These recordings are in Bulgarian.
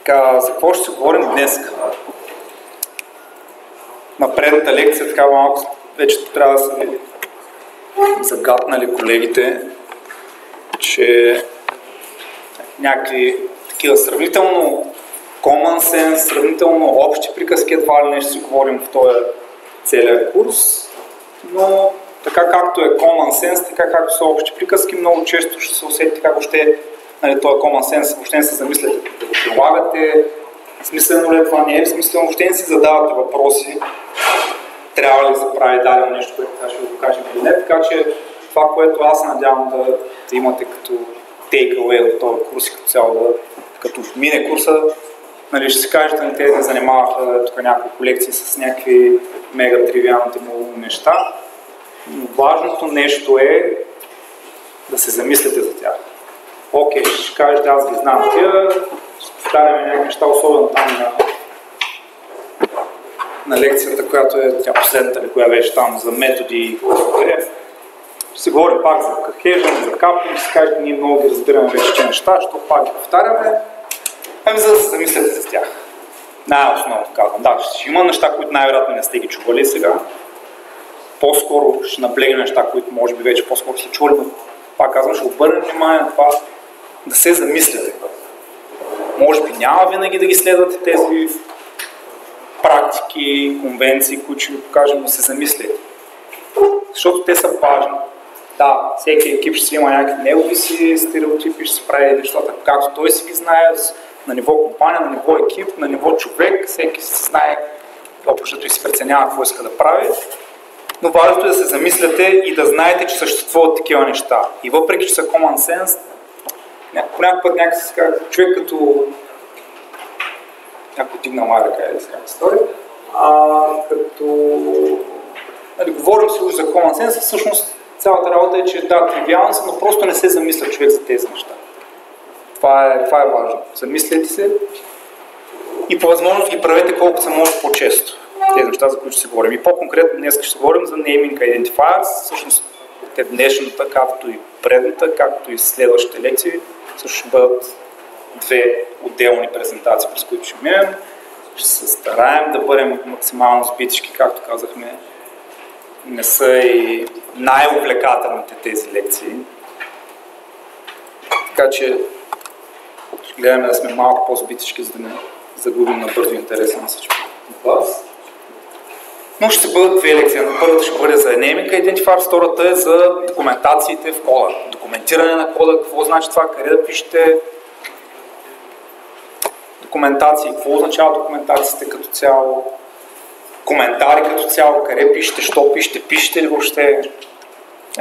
Така, за какво ще си говорим днес? На предната лекция така малко вече трябва да са ви загатнали колегите, че някакви такива сравнително common sense, сравнително общи приказки едва ли не ще си говорим в този целия курс, но така както е common sense, така както са общи приказки, много често ще се усети как въобще този common sense, въобще не се замисляте да го прилагате, смислено ли това, не е смислено, въобще не си задавате въпроси, трябва ли да се прави дадено нещо, което ще го покажем или не, така че това, което аз надявам да имате като take away от този курс и като цяло, като мине курса, нали, ще си кажете, не те не занимаваха тук няколко лекции с някакви мега тривиалните много неща, но важното нещо е да се замислите за тях. Окей, ще кажете, аз ги знам тия, ще повтаряме някакви неща, особено там на лекцията, която е тя последната, коя беше там за методи и курсове. Ще си говорим пак за кахежен, за капли, ще си кажете, ние много ги разбираме вече че неща, защото пак ги повтаряме. Ами за да се замислите за тях. Най-основно казвам. Да, ще има неща, които най-вероятно не сте ги чували сега. По-скоро ще наблегнем неща, които може би вече по-скоро сте чували, но пак казвам, ще обърнем внимание на това да се замислите. Може би няма винаги да ги следвате тези практики, конвенции, които ще ви покажем, да се замислите. Защото те са важни. Да, всеки екип ще си има някакви негови си стереотипи, ще се прави нещата, както той си ги знае, на ниво компания, на ниво екип, на ниво човек, всеки си знае общото и се преценява какво иска да прави. Но важното е да се замисляте и да знаете, че съществуват такива неща. И въпреки, че са common sense, по някакъв път някак се казва, човек като някой дигна моя ръка, да се казва история, като нали, говорим си уж за common sense, всъщност цялата работа е, че да, тривиални са, но просто не се замисля човек за тези неща. Това е важно. Замислете се и по възможност ги правете колкото се може по-често. Тези неща, за които ще се говорим. И по-конкретно днес ще говорим за naming identifiers. Всъщност те днешната, както и предната, както и следващите лекции, също ще бъдат две отделни презентации, през които ще минем. Ще се стараем да бъдем максимално сбитички, както казахме. Не са и най-увлекателните тези лекции. Така че ще гледаме да сме малко по-сбитички, за да не загубим на бързо интерес на всички от вас. Но ще бъдат две лекции. Първата ще бъде за naming identifier, втората е за документациите в кода. Документиране на кода, какво значи това, къде да пишете документации, какво означава документациите като цяло, коментари като цяло, къде пишете, що пишете, пишете ли въобще.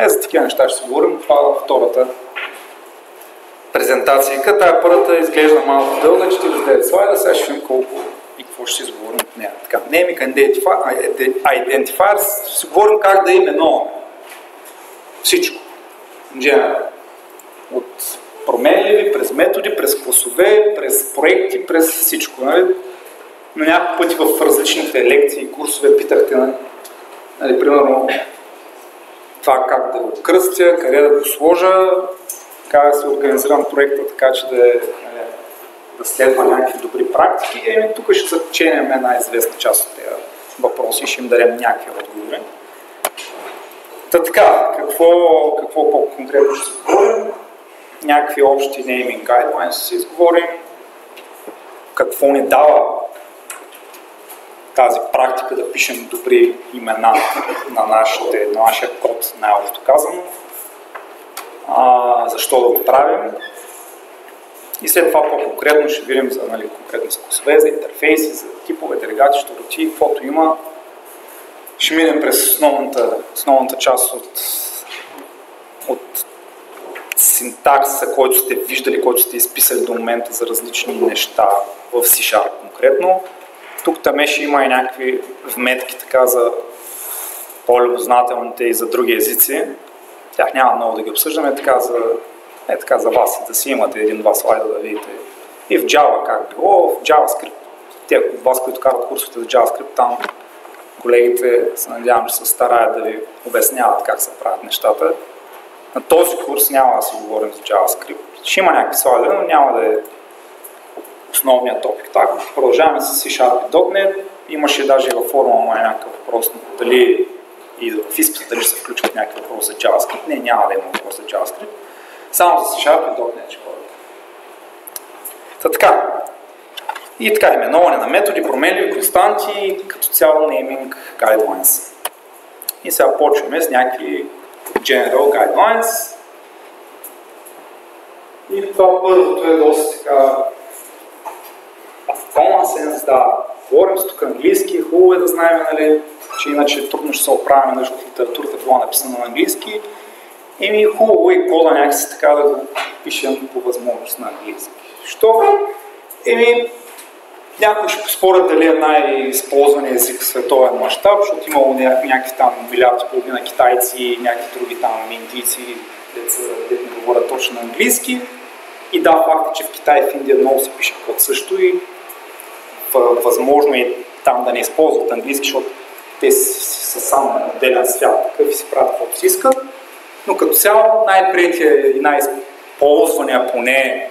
За такива неща ще се говорим. Това е втората презентация. Тая първата изглежда малко дълга, 49 слайда, сега ще видим колко и какво ще си говорим от нея. Така, naming identifiers, ще си говорим как да именуваме всичко. От променливи, през методи, през класове, през проекти, през всичко. Нали? На няколко пъти в различните лекции и курсове питахте, нали, примерно, това как да го кръстя, къде да го сложа, как да се организирам проекта, така че да следва някакви добри практики. Тук ще заченем една известна част от тези въпроси и ще им дадем някакви отговори. Така, какво по-конкретно ще се говорим? Някакви общи naming guidelines ще се изговорим. Какво ни дава тази практика да пишем добри имена на нашия код, най-общо казано. Защо да го правим? И след това по-конкретно ще видим за конкретни класове, за интерфейси, за типове, делегати, щуроти, каквото има. Ще минем през основната част от синтакса, който сте виждали, който сте изписали до момента за различни неща в C# конкретно. Тук там ще има и някакви вметки така за по-любознателните и за други езици. Тях няма много да ги обсъждаме, така за вас, да си имате един-два слайда да видите и в Java как било, в JavaScript. Те от вас, които карат курсовете за JavaScript, там колегите се надявам, че се стараят да ви обясняват как се правят нещата. На този курс няма да си говорим за JavaScript. Ще има някакви слайди, но няма да е основният топик. така. Продължаваме с C# и .NET. Имаше даже във форума някакъв въпрос дали и в изпита дали ще се включват някакви въпрос за JavaScript. Не, няма да има въпрос за JavaScript. Само за C# и .NET ще ходят. Така. И така, именуване на методи, променливи константи, като цяло naming guidelines. И сега почваме с някакви general guidelines. И това първото е доста така common sense, да. Говорим с тук английски, хубаво е да знаем, нали, че иначе трудно ще се оправяме, защото литературата била написана на английски. Хубаво и кода някакси така да го пишем по възможност на английски. Що? Някои ще поспорят дали е най-използван език в световен мащаб, защото имало някакви там милиард и половина китайци и някакви други там индийци, дето не говорят точно на английски. И да, факт е, че в Китай и в Индия много се пише код също и възможно е там да не използват английски, защото те са само отделен свят, такъв и си правят каквото си искат. Но като цяло най-приятия и най-използвания поне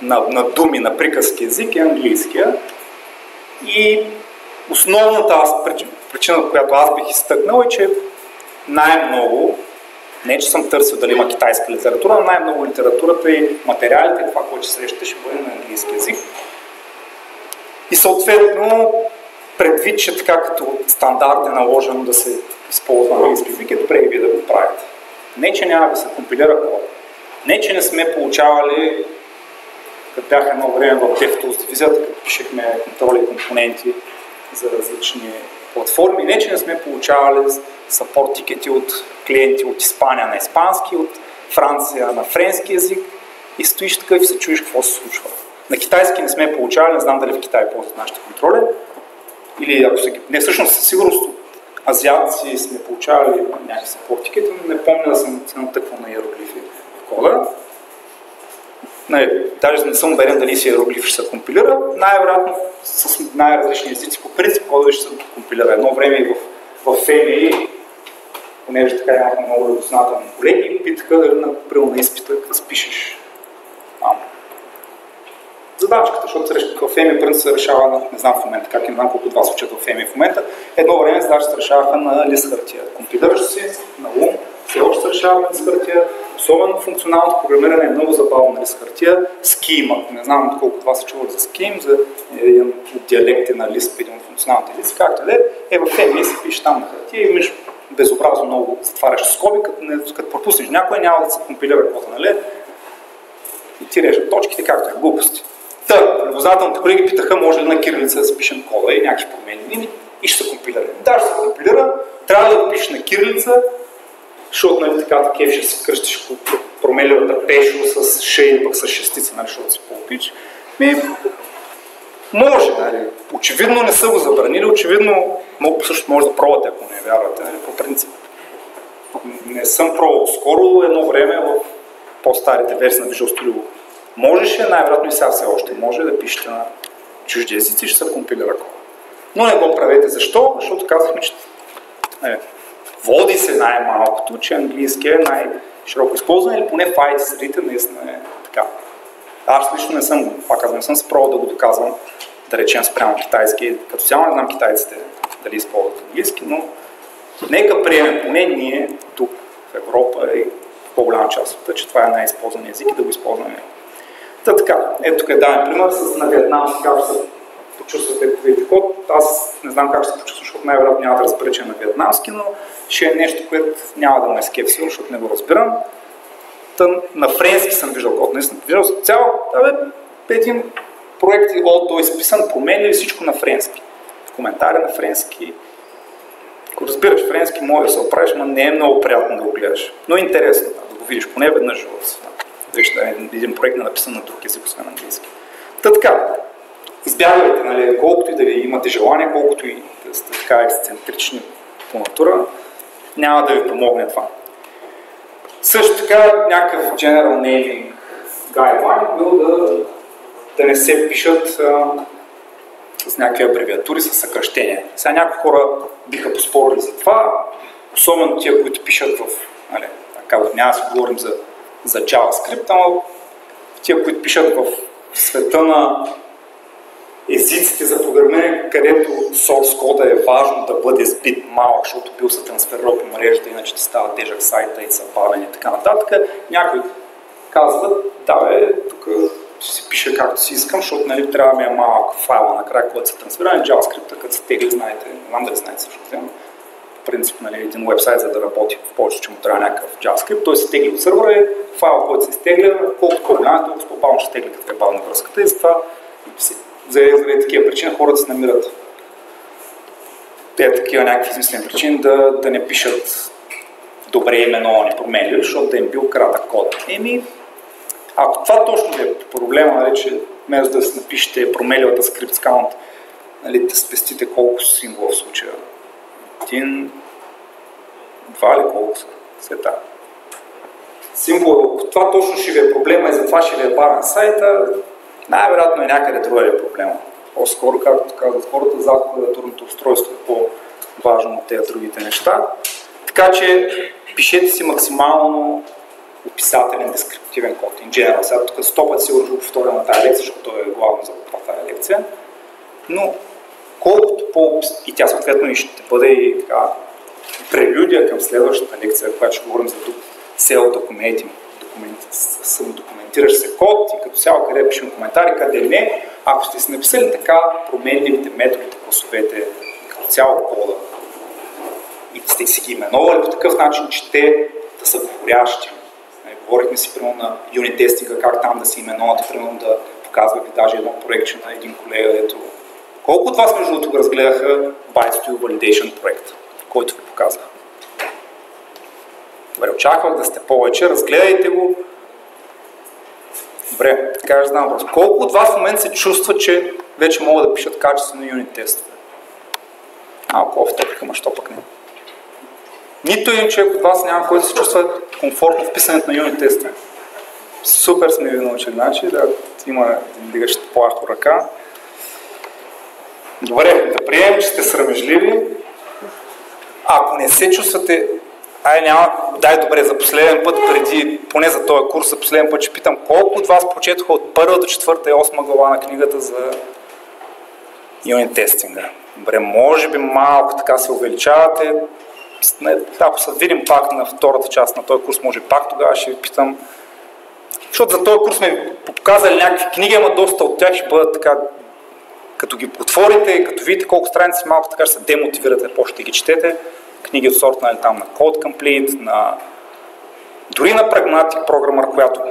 на думи, на приказки език е английския. И основната причина, която аз бих изтъкнал е, че най-много, не че съм търсил дали има китайска литература, но най-много литературата и материалите, това, което ще срещате, ще бъде на английски език. И съответно, предвид, че така като стандарт е наложено да се използва английски език, е добре и вие да го правите. Не, че няма да се компилира код. Не, че не сме получавали, като бях едно време в DevTools дивизията, като пишехме контроли и компоненти за различни платформи. Не, че не сме получавали съпорт тикети от клиенти от Испания на испански, от Франция на френски език и стоиш такъв и се чуеш какво се случва. На китайски не сме получавали, не знам дали в Китай ползват нашите контроли. Или ако се... Не, всъщност със сигурност от азиатци сме получавали някакви съпорт тикети, но не помня да съм се натъквал на иероглифи в кода. Даже не съм уверен дали си иероглиф ще се компилира. Най-вероятно с най-различни езици по принцип кода ще се компилира. Едно време и в FMI, понеже така имахме много любознателни колеги, питаха дали на изпита да спишеш задачката, защото в FMI принцип се решава, не знам в момента как, не знам колко от вас учат в FMI в момента, едно време задачи се решаваха на лист хартия. Компилираш си на ум, все още се решава на лист хартия, особено функционалното програмиране е много забавно на лист хартия. Scheme, не знам колко от вас са чували за Scheme, за един от диалекти на лист, един от функционалните листи, както е в FMI се пише там на хартия и имаш безобразно много затваряш скоби, като пропуснеш някой, няма да се компилира кода, нали? И ти режат точките, както е, глупости. Любознателните колеги питаха, може ли на кирилица да запишем кода и някакви промени и ще се компилира. Да, ще се компилира, трябва да го пишеш на кирилица, защото нали, така кеф ще се кръстиш по променливата пешо с ш или пък с шестица, нали, защото си по-опич. Може, нали. Очевидно не са го забранили, очевидно също може да пробвате, ако не вярвате, нали, по принцип. Не съм пробвал скоро, едно време в по-старите версии на Visual Studio можеше, най-вероятно и сега все още може да пишете на чужди езици и ще се компилира кода. Но не го правете. Защо? Защото казахме, че води се най-малкото, че английски е най-широко използван или поне в IT средите наистина е така. Аз лично не съм, пак казвам, не съм се пробвал да го доказвам, да речем спрямо китайски. Като цяло не знам китайците дали използват английски, но нека приемем поне ние тук в Европа и в по-голяма част от това, че това е най-използван език и да го използваме. Така, ето тук е даден пример на виетнамски, как ще се почувствате, ако видите код. Аз не знам как ще се почувствам, защото най-вероятно няма да разбера, че е на виетнамски, но ще е нещо, което няма да ме скепсило, защото не го разбирам. На френски съм виждал код, наистина. Виждал цяло, един проект от той изписан, променили всичко на френски. Коментари на френски. Ако разбираш френски, може да се оправиш, но не е много приятно да го гледаш. Но е интересно да го видиш поне веднъж в живота си. Един проект не написан на друг език, освен английски. Така, избягвайте, нали, колкото и да ви имате желание, колкото и да сте така ексцентрични по натура, няма да ви помогне това. Също така, някакъв general naming guideline бил да не се пишат с някакви абревиатури, с съкръщения. Сега някои хора биха поспорили за това, особено тия, които пишат няма да си говорим за JavaScript, но тия, които пишат в света на където source кода е важно да бъде сбит малък, защото бил се трансферирал по мрежата, иначе ти става тежък сайта и са бавен и така нататък. Някой казва, тук ще си пише както си искам, защото нали, трябва да ми е малък файла накрая, който се трансферира. JavaScript, като се тегли, знаете, не знам дали знаете също. В принцип, нали, един вебсайт, за да работи в повечето, че му трябва някакъв JavaScript, той се тегли от сървъра и файл, който се изтегля, колкото по-голям, толкова по-бавно ще тегли, като е бавна връзката и затова заради такива причини хората се намират такива някакви измислени причини да не пишат добре именовани променливи, защото да им бил кратък код. Ако това точно е проблема, нали, че вместо да си напишете променливата скрипт count, нали, да спестите колко символа в случая. 1, 2 или колко са? Света. Символ, това точно ще ви е проблема и затова ще ви е бавен сайта, най-вероятно е някъде друга е проблема. По-скоро, както казват хората, зад клавиатурното устройство е по-важно от тези другите неща. Така че пишете си максимално описателен, дескриптивен код. In general. Сега тук 100 пъти сигурно ще повторя на тази лекция, защото той е главно за тази лекция. Но колкото и тя съответно и ще бъде и така прелюдия към следващата лекция, която ще говорим за self-documenting, самодокументиращ се код и като цяло къде пишем коментари, къде не. Ако сте си написали така променливите методите, класовете, като цяло кода и сте си ги именували по такъв начин, че те да са говорящи. Говорихме си примерно на юнит тестинга, как там да си именувате, примерно да показвах ви даже едно проектче на един колега, ето. Колко от вас между другото го разгледаха Byte2 Validation проект, който ви показах? Добре, очаквах да сте повече, разгледайте го. Добре, така ще знам въпрос. Колко от вас в момента се чувства, че вече могат да пишат качествено юнит тестове? Малко в топика, що пък не. Нито един човек от вас няма, който се чувства комфортно в писането на юнит тестове. Супер сме ви научили, значи, да има дигащата по-ахто ръка. Добре, да приемем, че сте срамежливи. Ако не се чувствате, дай добре, за последен път, преди, поне за този курс, за последен път ще питам, колко от вас прочетоха от 1 до 4 и 8 глава на книгата за юнит тестинга? Добре, може би малко така се увеличавате. Ако се видим пак на втората част на този курс, може пак тогава ще ви питам. Защото за този курс сме показали някакви книги, ама доста от тях ще бъдат така, като ги отворите и като видите колко страници малко така ще се демотивирате, почте ги четете. Книги от сорта нали, там на Code Complete, дори на Pragmatic Programmer, която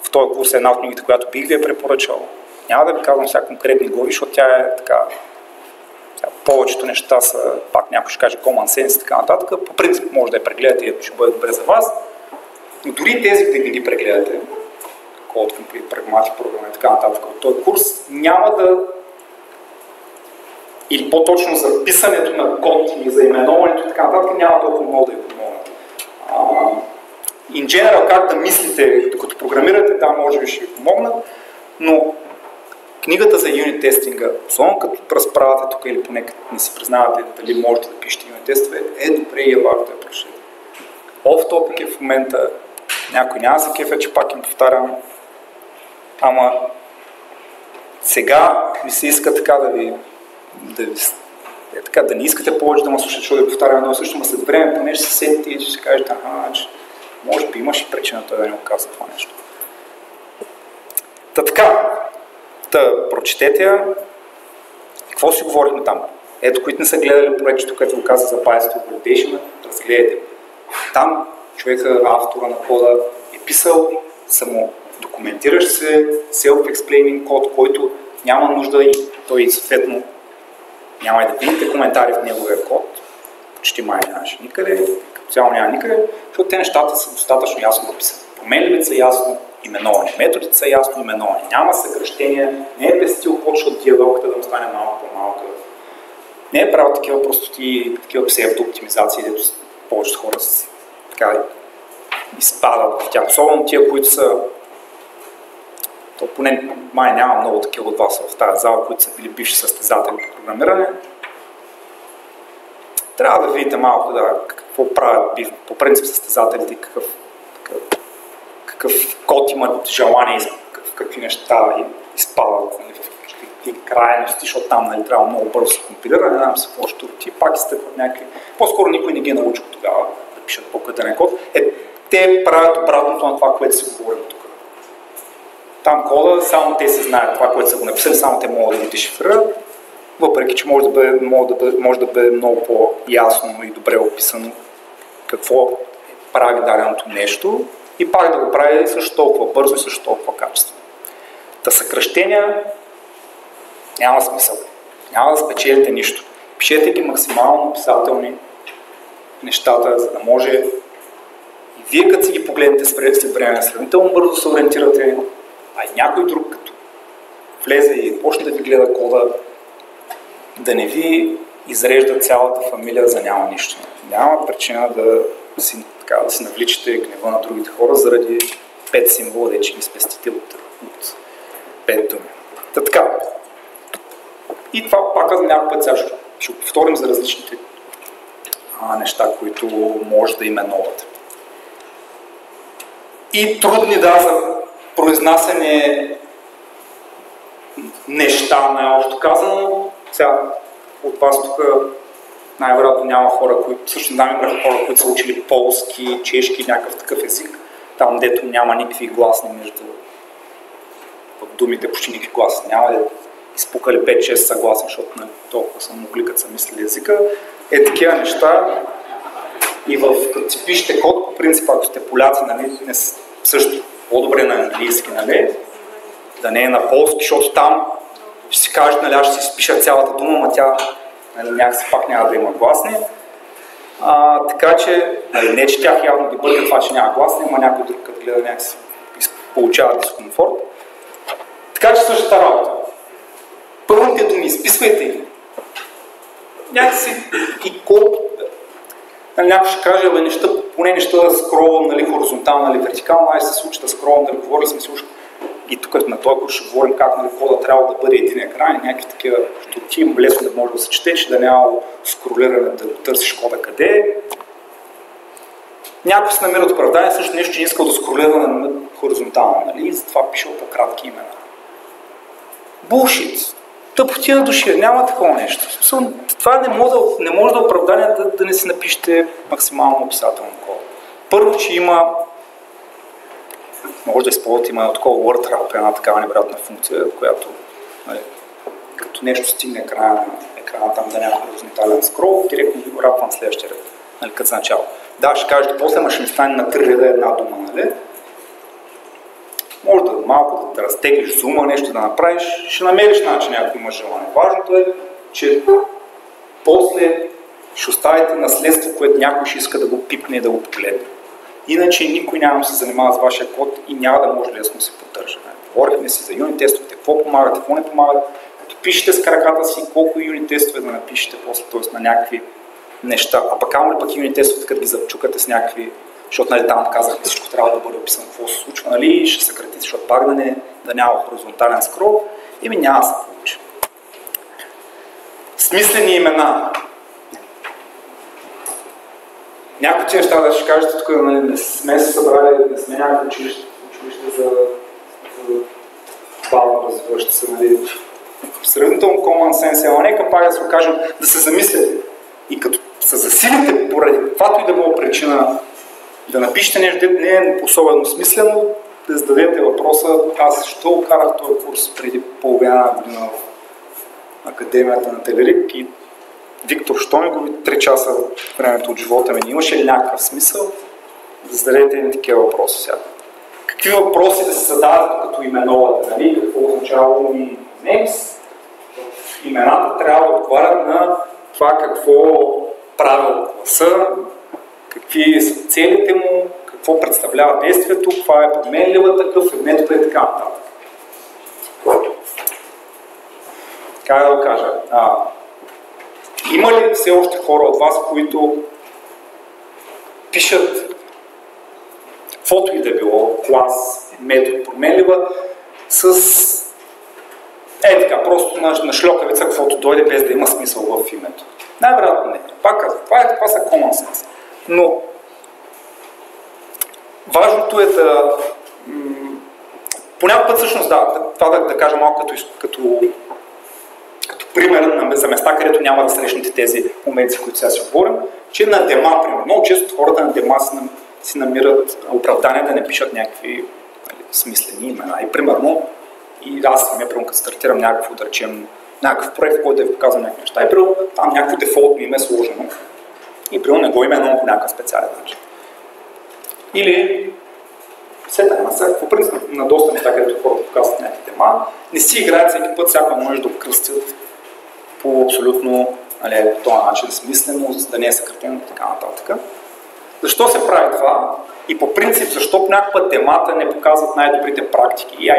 в този курс е една от книгите, която бих ви препоръчал. Няма да ви казвам сега конкретни глави, защото тя е така. Повечето неща са, пак някой ще каже common sense и така нататък. По принцип може да я прегледате и ще бъде добре за вас. Но дори тези да ги прегледате, Code Complete, Pragmatic Programmer и така нататък, от този курс няма да или по-точно за писането на код и за именуването и така нататък няма толкова много да ви помогнат. In general, как да мислите, докато програмирате, да, може би ще ви помогнат, но книгата за юнит тестинга, особено като разправяте тук или поне като не си признавате дали можете да пишете юнит тестове, е добре и е важно да я прочетете. Off topic е в момента, някой няма за кефа, че пак им повтарям, ама сега ми се иска така да не искате повече да ме слушате, защото да повтарям едно също, но след време поне ще се сетите и ще кажете, че може би имаш и причина той да не го казва това нещо. Така, прочетете я. Какво си говорихме там? Ето, които не са гледали проектчето, което го каза за Byte2 Validation, разгледайте. Там човека, автора на кода, е писал самодокументиращ се, self-explaining код, който няма нужда и той съответно няма и да видите коментари в неговия код. Почти май нямаше никъде, като цяло няма никъде, защото те нещата са достатъчно ясно написани. Променливите са ясно именовани, методите са ясно именовани, няма съкръщения, не е пестил код, защото диалогата да му стане малко по-малка. Не е правил такива простоти, такива псевдооптимизации, дето повечето хора така изпадат в тях. Особено тия, които са то поне май няма много такива от вас в тази зала, които са били бивши състезатели по програмиране. Трябва да видите малко какво правят по принцип състезателите и какъв код имат желание, в какви неща изпадат, в крайности, защото там нали, трябва много бързо се компилира, не знам се какво ще роти, пак изтъкват някакви... По-скоро никой не ги е научил тогава да пишат по-къден код. Те правят обратното на това, което си говорим тук. Там кода, само те се знаят това, което са го написали, само те могат да го дешифрират, въпреки че може да бъде много по-ясно и добре описано какво прави даденото нещо и пак да го прави също толкова бързо и също толкова качествено. Та съкращения няма смисъл. Няма да спечелите нищо. Пишете ги максимално описателни нещата, за да може и вие като си ги погледнете след време, сравнително бързо се ориентирате, а и някой друг като влезе и почне да ви гледа кода, да не ви изрежда цялата фамилия за няма нищо. Няма причина да си навличате гнева на другите хора заради 5 символа, да че ги спестите от 5 думи. Та така. И това пак някакъв път сега ще повторим за различните неща, които може да именувате. И трудни за произнасяне неща, най-общо казано. Сега от вас тук най-вероятно няма хора, които също има хора, които са учили полски, чешки, някакъв такъв език, там дето няма никакви гласни между думите, почти никакви гласни. Няма да изпукали 5-6 съгласни, защото толкова са могли, като са мислили езика. Такива неща. И като си пишете код, по принцип, ако сте поляци, нали, също по-добре на английски, нали, да не е на полски, защото там ще си кажете, нали, аз ще си изпиша цялата дума, но тя нали, някакси пак няма да има гласни. Така че, нали, не че тях явно ги бърка това, че няма гласни, но някой друг като гледа някакси получава дискомфорт. Така че същата работа. Пълните думи, изписвайте ги. Някакси и колко... Някой ще каже, поне неща да скролвам, нали, хоризонтално, нали, вертикално, се случи да скролвам, да говорили сме слушали. И тук на този курс ще говорим как нали, кода трябва да бъде един екран и някакви такива щути, лесно да може да се чете, че да няма скролиране, да търсиш кода къде е. Някой се намира оправдание, също нещо, че не искал да скролира на хоризонтално, нали, и затова пишел по-кратки имена. Булшит! Тъпотия на души, няма такова нещо. Това не може да е оправдание да не си напишете максимално описателно кода. Първо, че има може да използвате има такова word wrap, една такава невероятна функция, която нали, като нещо стигне края на екрана, там да няма хоризонтален скрол, директно го рапвам в следващия ред, нали, като за начало. Да, ще кажете, после ма ще ми стане на 3 реда една дума, нали? Може да малко да разтеглиш зума, нещо да направиш, ще намериш начин, ако има желание. Важното е, че после ще оставите наследство, което някой ще иска да го пипне и да го погледне. Иначе никой няма да се занимава с вашия код и няма да може лесно да се поддържа. Говорихме си за юнит тестовете, какво помагат, какво не помагат. Като пишете с краката си, колко юнит тестове да напишете после, т.е. на някакви неща. А пък ама ли пък юнит тестовете, като ги запчукате с някакви, защото нали, там казахме всичко трябва да бъде описано какво се случва, нали, ще съкратите, защото пак да няма хоризонтален скрол, няма да се получи. Смислени имена. Някакви неща да ще кажете, тук нали, не сме се събрали, не сме някакво училище за бавно развиващи се, нали, сравнително common sense, ама нека пак да се окажем да се замислите и като се засилите поради каквато и да било причина да напишете нещо, не е особено смислено, да зададете въпроса, аз защо карах този курс преди половина година в Академията на Телерик и Виктор, що ми губи 3 часа времето от живота ми? Имаше ли някакъв смисъл да зададете ни такива въпроси сега? Какви въпроси да се задават като именовате? Нали? Какво означава ми names? Имената трябва да отговарят на това какво прави от класа, какви са целите му, какво представлява действието, каква е подменлива такъв, метода и така нататък. Как да го кажа? Има ли все още хора от вас, които пишат каквото и да било, клас, метод, променлива, с така, просто на шльокавица, каквото дойде, без да има смисъл в името? Най-вероятно не. Пак казвам, това са common sense. Но важното е да... Понякога път всъщност, да кажа малко като пример за места, където няма да срещнете тези моменти, в които сега си говорим, че на дема, примерно, много често хората на дема си намират оправдание да не пишат някакви смислени имена. И примерно, и аз самия, примерно, като стартирам някакво, да речем, някакъв проект, в който да ви показвам някакви неща, и примерно там някакво дефолтно име е сложено. И примерно не го именувам по някакъв специален начин. Или по принцип на доста неща, където хората показват някакви тема, не си играят всеки път, всяко може да окръстят по абсолютно по този начин смислено, за да не е съкратено и така нататък. Защо се прави това? И по принцип, защо понякога темата не показват най-добрите практики?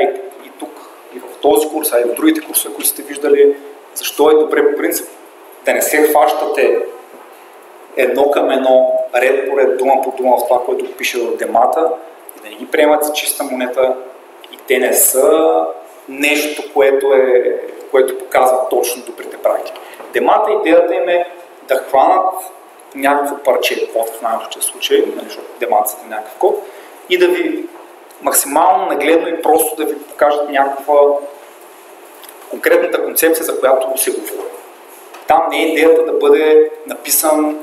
И тук, и в този курс, а и в другите курсове, които сте виждали, защо е добре по принцип да не се хващате едно към едно, ред по ред, дума по дума в това, което пише в темата, и да не ги приемат за чиста монета, и те не са нещо, което показва точно добрите практики. Темата, идеята им е да хванат някакво парче код в най-общия случай, защото демата са някакъв код, и да ви максимално нагледно и просто да ви покажат някаква конкретната концепция, за която се говори. Там не е идеята да бъде написан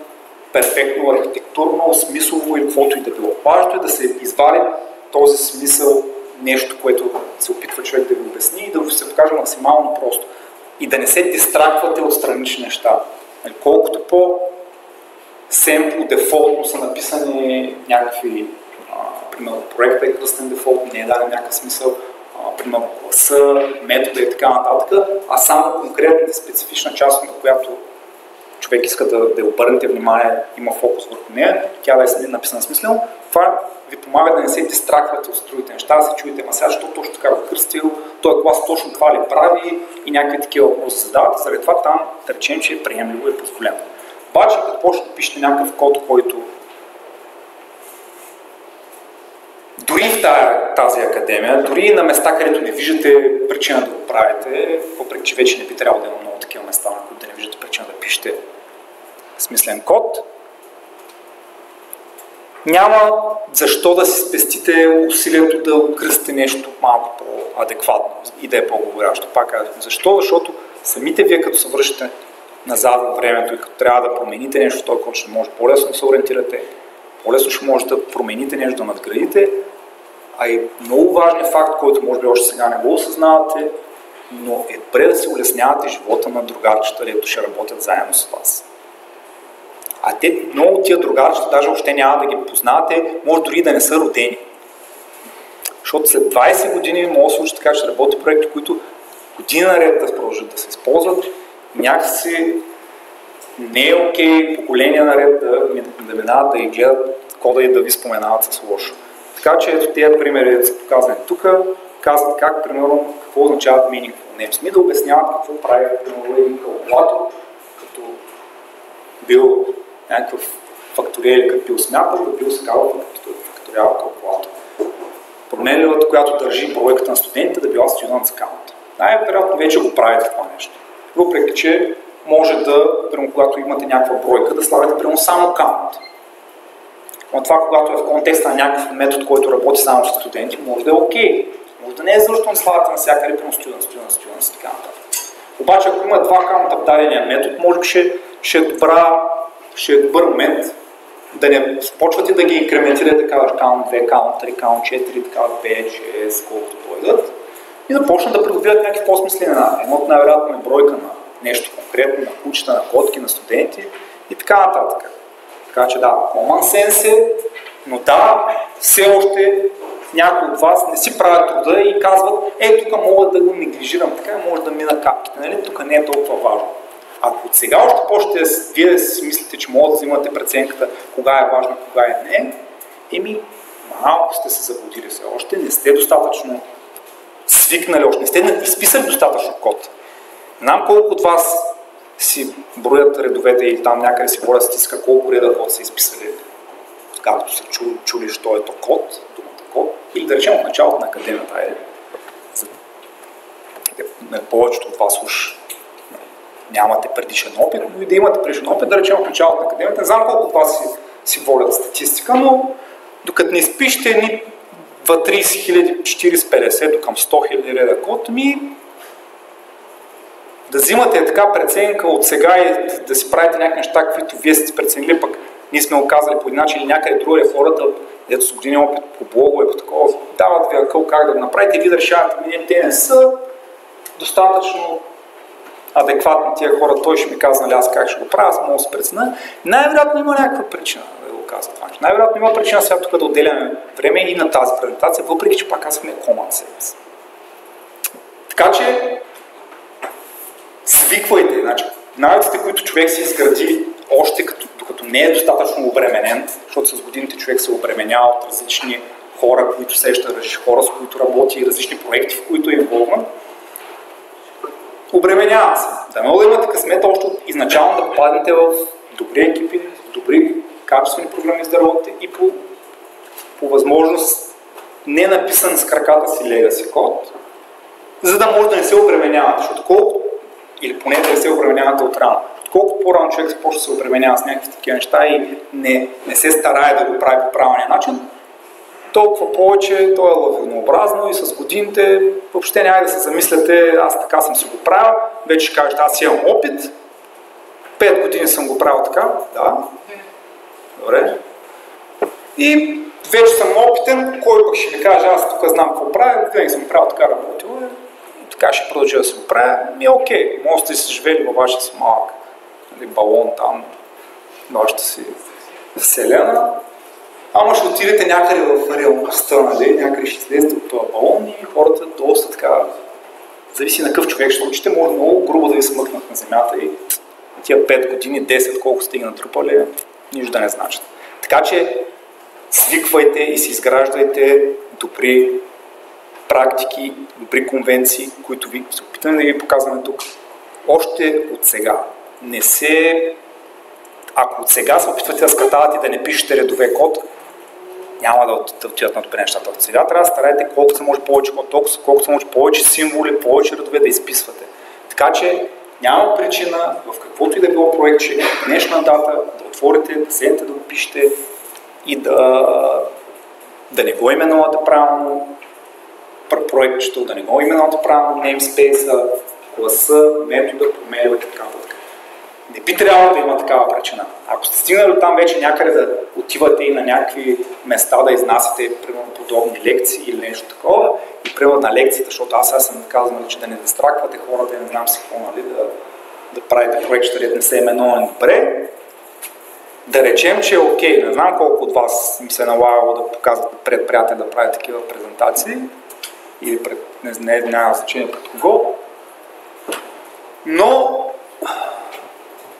перфектно, архитектурно, смислово или каквото и да било. Важното е да се извади този смисъл, нещо, което се опитва човек да ви обясни и да ви се покаже максимално просто. И да не се дистраквате от странични неща. Колкото по-семпло, дефолтно са написани някакви, примерно проекта е кръстен дефолт, не е даден някакъв смисъл, примерно класа, метода и така нататък, а само конкретната специфична част, на която човек иска да обърнете внимание, има фокус върху нея, тя да е написана смислено, това ви помага да не се дистраквате от другите неща, да се чуете, сега, защо точно така го кръстил, този клас точно това ли прави и някакви такива въпроси се задават, заради това там да речем, че е приемливо и позволено. Обаче, като почнете да пишете някакъв код, който дори в тази академия, дори на места, където не виждате причина да го правите, въпреки че вече не би трябвало да има много такива места, на които да не виждате причина да пишете смислен код, няма защо да си спестите усилието да окръстите нещо малко по-адекватно и да е по-говорящо. Пак казвам, защо? Защото самите вие, като се връщате назад във времето и като трябва да промените нещо в този код, ще може по-лесно да се ориентирате, по-лесно ще може да промените нещо, да надградите, а и много важният факт, който може би още сега не го осъзнавате, но е добре да си улеснявате живота на другарчета, дето ще работят заедно с вас. А много от тия другарчета даже въобще няма да ги познавате, може дори да не са родени. Защото след 20 години може да случи така, че работи проекти, които година наред да продължат да се използват, някакси не е окей поколения наред да минават, да ги гледат кода и да ви споменават с лошо. Така че ето тези примери са показани тук, казват как, примерно, какво означават meaningful names. Ми да обясняват какво прави, примерно, един калкулатор, като бил някакъв факториал или като бил смятал, да бил скала факториал калкулатор. Променливата, която държи бройката на студентите, да била students count. Най-вероятно вече го правите това нещо. Въпреки че може да, примерно, когато имате някаква бройка, да слагате примерно само count. Но това, когато е в контекста на някакъв метод, който работи само с студенти, може да е окей. Може да не е задължително да слагате навсякъде примерно students и така нататък. Обаче, ако има два каунта в дадения метод, може би ще е добър момент да не почвате да ги инкрементирате, да кажеш count 2, count 3, count 4, така 5, 6, колкото дойдат, и да почнат да придобиват някакви по-смислени над. Едното най-вероятно е бройка на нещо конкретно, на кучета, на котки, на студенти и така нататък. Така че да, common sense е, но да, все още някои от вас не си правят труда и казват, тук мога да го неглижирам, така може да мина капките, нали? Тук не е толкова важно. Ако от сега още почнете, вие си мислите, че могат да взимате преценката кога е важно, кога е не, малко сте се заблудили все още, не сте достатъчно свикнали още, не сте изписали достатъчно код. Знам колко от вас си броят редовете и там някъде си водят статистика колко реда код са изписали, както са чули, що е то код, думата код, или да речем от началото на академията. Повечето от вас уж нямате предишен опит, но и да имате предишен опит, да речем от началото на академията. Не знам колко от вас си водят статистика, но докато не изпишете ни 30 000, 40-50 до към 100 000 реда код, да взимате така преценка от сега и да си правите някакви неща, каквито вие сте преценили, пък ние сме оказали по един начин или някъде другаде хората, ето с години опит по блогове, по такова, дават ви акъл как да го направите и ви да решавате, те не са достатъчно адекватни тия хора, той ще ми казва, нали, аз как ще го правя, аз мога да се преценя. Най-вероятно има някаква причина да го казва това. Най-вероятно има причина сега тук да отделяме време и на тази презентация, въпреки че пак казахме common sense. Така че свиквайте. Значи, навиците, които човек си изгради още докато не е достатъчно обременен, защото с годините човек се обременява от различни хора, които среща, хора, с които работи, различни проекти, в които е инволван, обременява се. Да много да имате късмет още изначално да попаднете в добри екипи, в добри качествени програми за да работите и по възможност не написан с краката си legacy код, за да може да не се обременявате, защото колко, или поне да не се обременявате от рано. Колкото по-рано човек започва да се обременява с някакви такива неща и не се старае да го прави по правилния начин, толкова повече то е лавинообразно и с годините въобще няма да се замисляте, аз така съм си го правил, вече ще кажете, аз имам опит, 5 години съм го правил така, да, добре, и вече съм опитен, кой пък ще ми каже, аз тук знам какво правя, винаги съм правил така, работил и така ще продължа да си го правя, ми е окей, може да си живели във вашия си малък балон там, вашата си вселена, ама ще отидете някъде в реалността, нали? Някъде ще слезете от този балон и хората доста така, зависи на какъв човек ще учите, може много грубо да ви се мъкнат на земята и тия 5 години, 10, колко сте ги натрупали, нищо да не значат. Така че свиквайте и си изграждайте добри практики, добри конвенции, които ви се опитаме да ви показваме тук. Още от сега. Не се... Ако от сега се опитвате да скатавате и да не пишете редове код, няма да отидат на добри нещата. От сега трябва да старайте колко се може повече код, колко се може повече символи, повече редове да изписвате. Така че няма причина в каквото и да било проектче, днешна дата, да отворите, да седнете да го пишете и да не го именувате правилно проектчето, да не го именувате правилно namespace-а, класа, метода, промелива и така нататък. Не би трябвало да има такава причина. Ако сте стигнали там вече някъде да отивате и на някакви места да изнасяте, примерно, подобни лекции или нещо такова, и примерно на лекциите, защото аз съм казал, че да не застраквате хората, не знам си какво, нали, да правите проект, където не се именуван добре, да речем, че е окей. Не знам колко от вас им се налагало да показват пред приятели да правят такива презентации, или пред, няма значение пред кого, но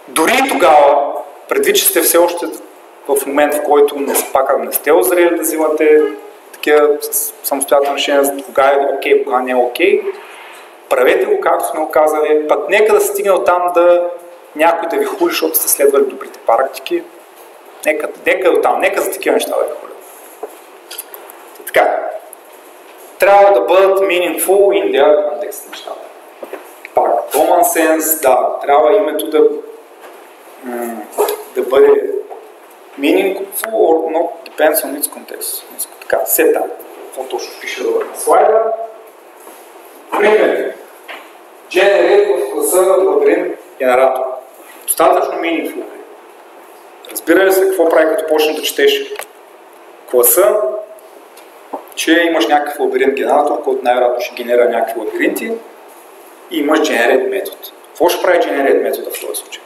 дори и тогава, предвид, че сте все още в момент, в който не сте озрели да взимате такива самостоятелни решения за кога е окей, кога не е окей, правете го, както сме го казали, пък нека да стигне от там да някой да ви хули, защото сте следвали добрите практики. Нека от там, нека за такива неща да ви хули. Така, трябва да бъдат meaningful in their context нещата. Пак, common sense, да, трябва името да бъде meaningful or not depends on its context. Така, сета. Какво точно пише долу на слайда? Пример. Generate в класа лабиринт генератор. Достатъчно meaningful. Разбира ли се какво прави, като почнеш да четеш класа, че имаш някакъв лабиринт генератор, който най-вероятно ще генера някакви лабиринти и имаш generate метод. Какво ще прави generate метода в този случай?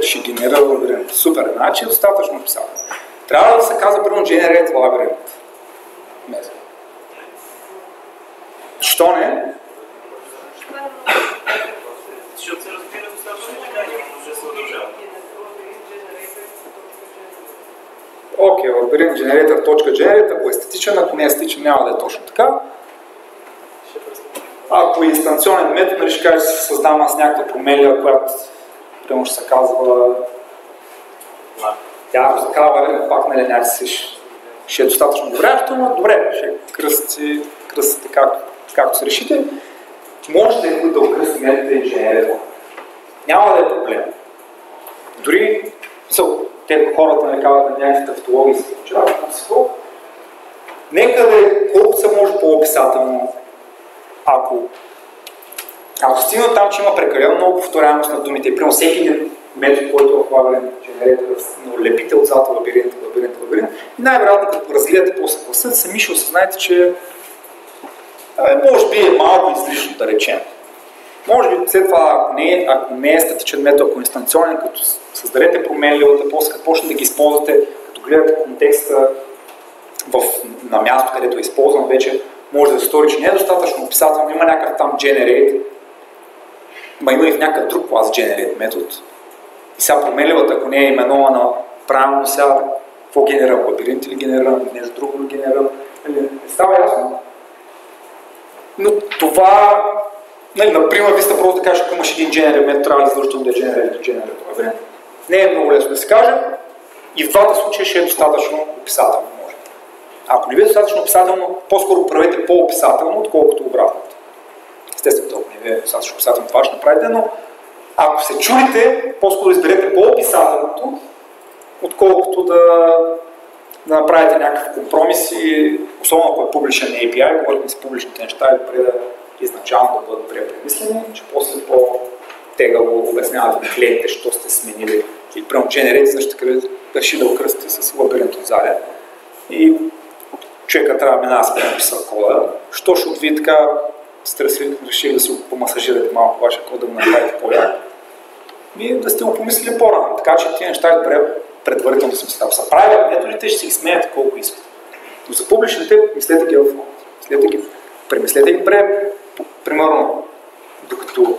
Ще генерира лабиринт. Супер, значи е достатъчно описано. Трябва да се казва примерно generate лабиринт. Защо не? Защото се разбира достатъчно така, не може да се удължава. Окей, лабиринт generator, точка generator, ако е естетичен, ако не е естетичен, няма да е точно така. Ако е инстанционен метод, нали ще кажа, че се създавам аз някаква промелия, която примерно ще се казва тя ако се казва, пак нали някакси ще е достатъчно добре, добре, ще кръстите както се решите. Може да окръстите метода и generator. Няма да е проблем. Дори те хората не казват на някакви тавтологии се получават, нека да е колко се може по-описателно, ако Ако стигна там, че има прекалено много повторяемост на думите, и примерно всеки един метод, който е хвален, генератор, лепите отзад лабиринт, и най-вероятно като разгледате после класа, сами ще осъзнаете, че може би е малко излишно, да речем. Може би след това, ако не е статичен метод, ако е инстанционен, като създадете променливата, после като почнете да ги използвате, като гледате контекста на място, където е използван вече, може да се стори, че не е достатъчно описателно, има някакъв там generate, има и в някакъв друг клас generate метод. И сега променливата, ако не е именована правилно, сега какво генерира? Лабиринт или генерира? Нещо друго ли генерира? Не става ясно. Но това, например, ви сте просто да кажете, ако имаш един generate метод, трябва да задължително да е generate. Не е много лесно да се каже. И в двата случая ще е достатъчно описателно. Ако не ви е достатъчно описателно, по-скоро правете по-описателно, отколкото обратно. Естествено, толкова не ви е достатъчно описателно, това ще направите, но ако се чудите, по-скоро изберете по-описателното, отколкото да направите някакъв компромис и особено ако е публичен API, говорим с публичните неща, е добре да изначално да бъдат добре премислени, че после по-тегаво обяснявате на клиентите, що сте сменили. И прямо generate, защото реши да окръстите с лабиринт отзаде. И човека трябва да минава с написал кода. Що ще вие така сте решили да си помасажирате малко вашия код, да го направите по-як? И да сте го помислили по-рано. Така че тия неща е добре предварително да се са правят методите, ще си ги сменяте колко искате. Но за публичните, мислете ги в фонд. Премислете ги примерно, докато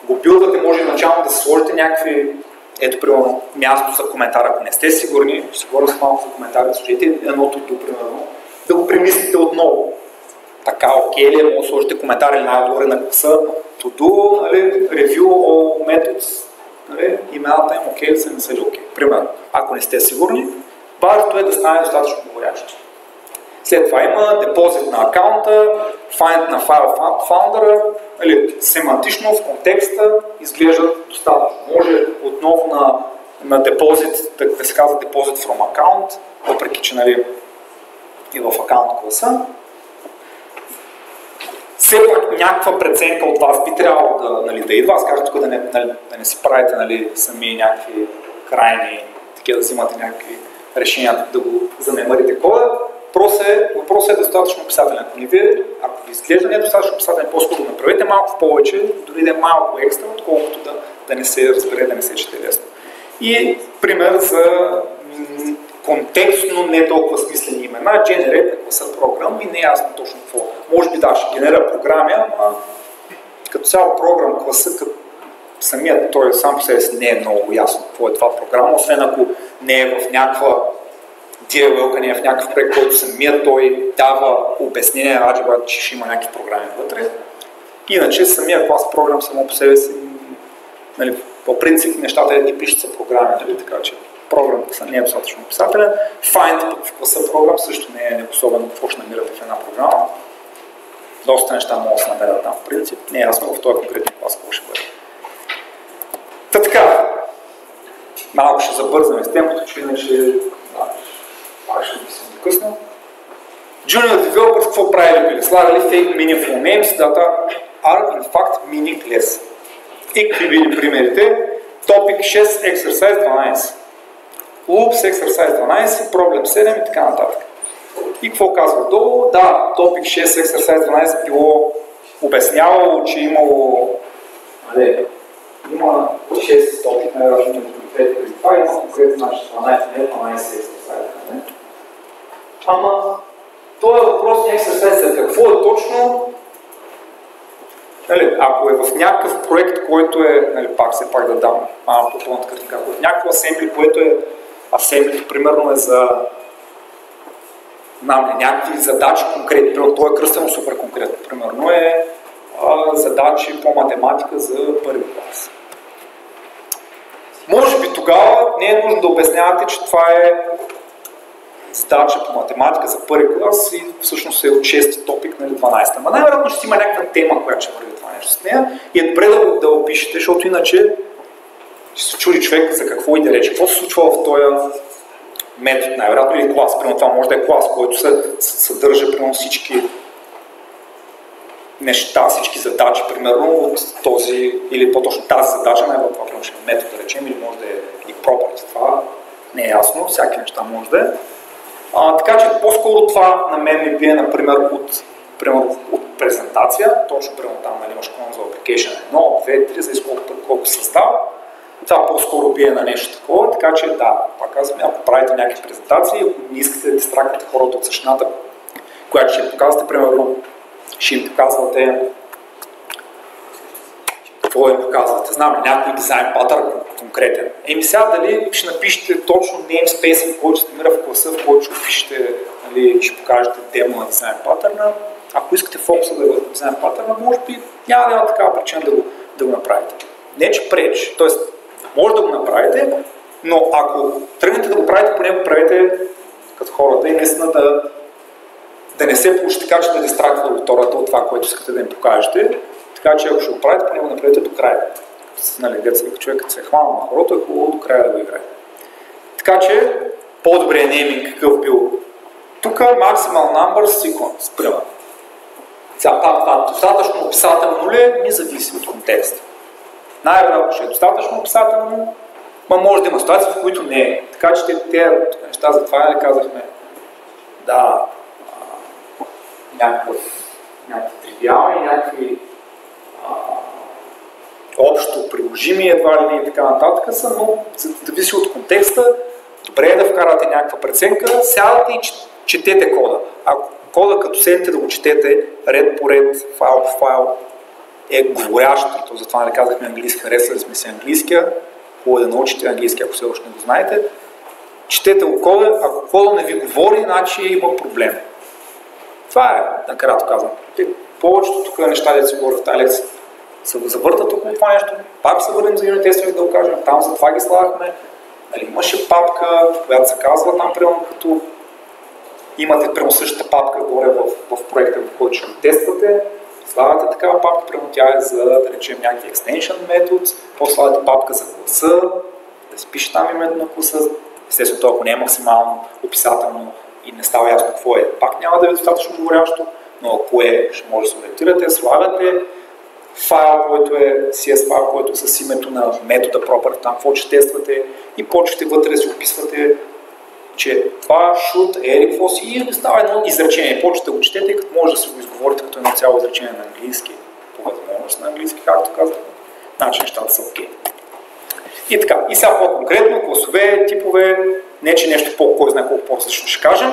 го билдвате, може начално да се сложите някакви, ето примерно, място за коментар, ако не сте сигурни, ще говоря с малко за коментар, да сложите едното до, примерно, да го премислите отново. Така, окей ли, може да сложите коментар или най-отгоре на класа, to-do, review all methods, имената им окей ли са, не са ли окей. Примерно, ако не сте сигурни, важното е да стане достатъчно говорящо. След това има депозит на акаунта, find на файл фаундъра, семантично в контекста изглежда достатъчно. Може отново на депозит, да се казва депозит from account, въпреки че и в акаунт класа. Все пак някаква преценка от вас би трябвало да идва. Аз казах тук да не си правите сами някакви крайни, такива да взимате някакви решения да го занемарите кода. Въпросът е достатъчно описателен. Ако ви изглежда не е достатъчно описателен, по-скоро да направите малко повече, дори да е малко екстра, отколкото да не се разбере, да не се чете лесно. И пример за контекстно не толкова смислени имена, generate на класа програм и не е ясно точно какво. Може би ще генерира програми, но като цяло програм класа, като самият той сам по себе си не е много ясно какво е това програма, освен ако не е в някаква DLL-ка, не е в някакъв проект, който самият той дава обяснение на алгебра, че ще има някакви програми вътре. Иначе самия клас програм само по себе си, по принцип нещата ги пишат са програми, така че програм не е достатъчно описателен. Find в класа програм също не е особено какво ще намирате в една програма. Доста неща могат да се намерят там в принцип. Не е ясно в този конкретен клас какво ще бъде. Така, малко ще забързаме с темпото, че иначе пак ще би се докъсно. Junior developers какво правили били? Слагали fake meaningful names, data are in fact meaningless. И какви били примерите? Topic 6, exercise 12. Loops, exercise 12, проблем 7 и така нататък. И какво казва долу? Да, topic 6, exercise 12 било обяснявало, че имало има 6 топик, най-важно между 5 и 5, има конкретно значи 12, не 12 exercise. Ама, този въпрос на exercise какво е точно? Ако е в някакъв проект, който е, все пак да дам малко по-пълната картинка, ако е в някакво асембли, което е асембли, примерно е за някакви задачи конкретни, примерно той е кръстено супер конкретно, примерно е задачи по математика за първи клас. Може би тогава не е нужно да обяснявате, че това е задача по математика за първи клас и всъщност е от 6 топик, 12. Но най-вероятно ще има някаква тема, която ще върви това нещо с нея и е добре да опишете, защото иначе ще се чуди човек за какво и да рече. Какво се случва в този метод, най-вероятно или клас. Примерно това може да е клас, който се съдържа примерно всички неща, всички задачи, примерно от този, или по-точно тази задача, това ще е метод, да речем, или може да е и property. Това не е ясно, всяки неща може да е. Така че по-скоро това на мен ми бие, например, от презентация, точно примерно там имаш Console Application 1, 2, 3, за колко създава. Това по-скоро бие на нещо такова, така че да, пак казвам, ако правите някакви презентации, ако не искате да дистрактите хората от същината, която ще им показвате, примерно, ще им показвате какво им показвате. Знам, някой дизайн патърн конкретен. Сега дали ще напишете точно namespace, в който ще намира в класа, в който ще опишете, ще покажете демо на дизайн патърна. Ако искате фокуса да е в дизайн патърна, може би няма да има такава причина да го направите. Не, че пречи. Тоест, може да го направите, но ако тръгнете да го правите, поне го правите като хората и наистина да не се получи така, че да дистрактва аудиторията от това, което искате да им покажете. Така че ако ще го правите, поне го направите до края. Човек като се е хванал на хората, е хубаво до края да го играе. Така че по-добрият нейминг какъв бил. Тук Maximal Number Sequence, примерно. Сега достатъчно описателно ли е, ми зависи от контекста. Най-вероятно ще е достатъчно описателно, но може да има ситуации, в които не е. Така че тези неща, затова не казахме, да, някакви тривиални, някакви общо приложими, едва ли не и така нататък са, но зависи от контекста. Добре е да вкарате някаква преценка, сядате и четете кода. Ако кода като седнете да го четете ред по ред, файл по файл, е говорящо. Затова не казахме английски, харесали сме се английския. Хубаво да научите английски, ако все още не го знаете. Четете го кода, ако кода не ви говори, значи има проблем. Това е, накратко казвам. Повечето тук неща, да си говоря в тази лекция, се завъртат около това нещо. Пак се върнем за юнит тестове, да го кажем. Там затова ги слагахме. Имаше папка, която се казва там, примерно, като имате прямо същата папка горе в проекта, в който ще го тествате. Слагате такава папка, прямо тя е за, да речем, някакви extension methods, после слагате папка за класа, да си пише там името на класа. Естествено, ако не е максимално описателно и не става ясно какво е, пак няма да е достатъчно говорящо, но ако е, ще може да се ориентирате, слагате файл, който е CS файл, който е с името на метода property, там какво ще тествате и почвате вътре да си описвате, че това should е какво си и става едно изречение. Почвате да го четете, като може да си го изговорите като едно цяло изречение на английски, по възможност на английски, както казах. Значи нещата са окей. И така, и сега по-конкретно, класове, типове, не че нещо кой знае колко по-различно ще кажем,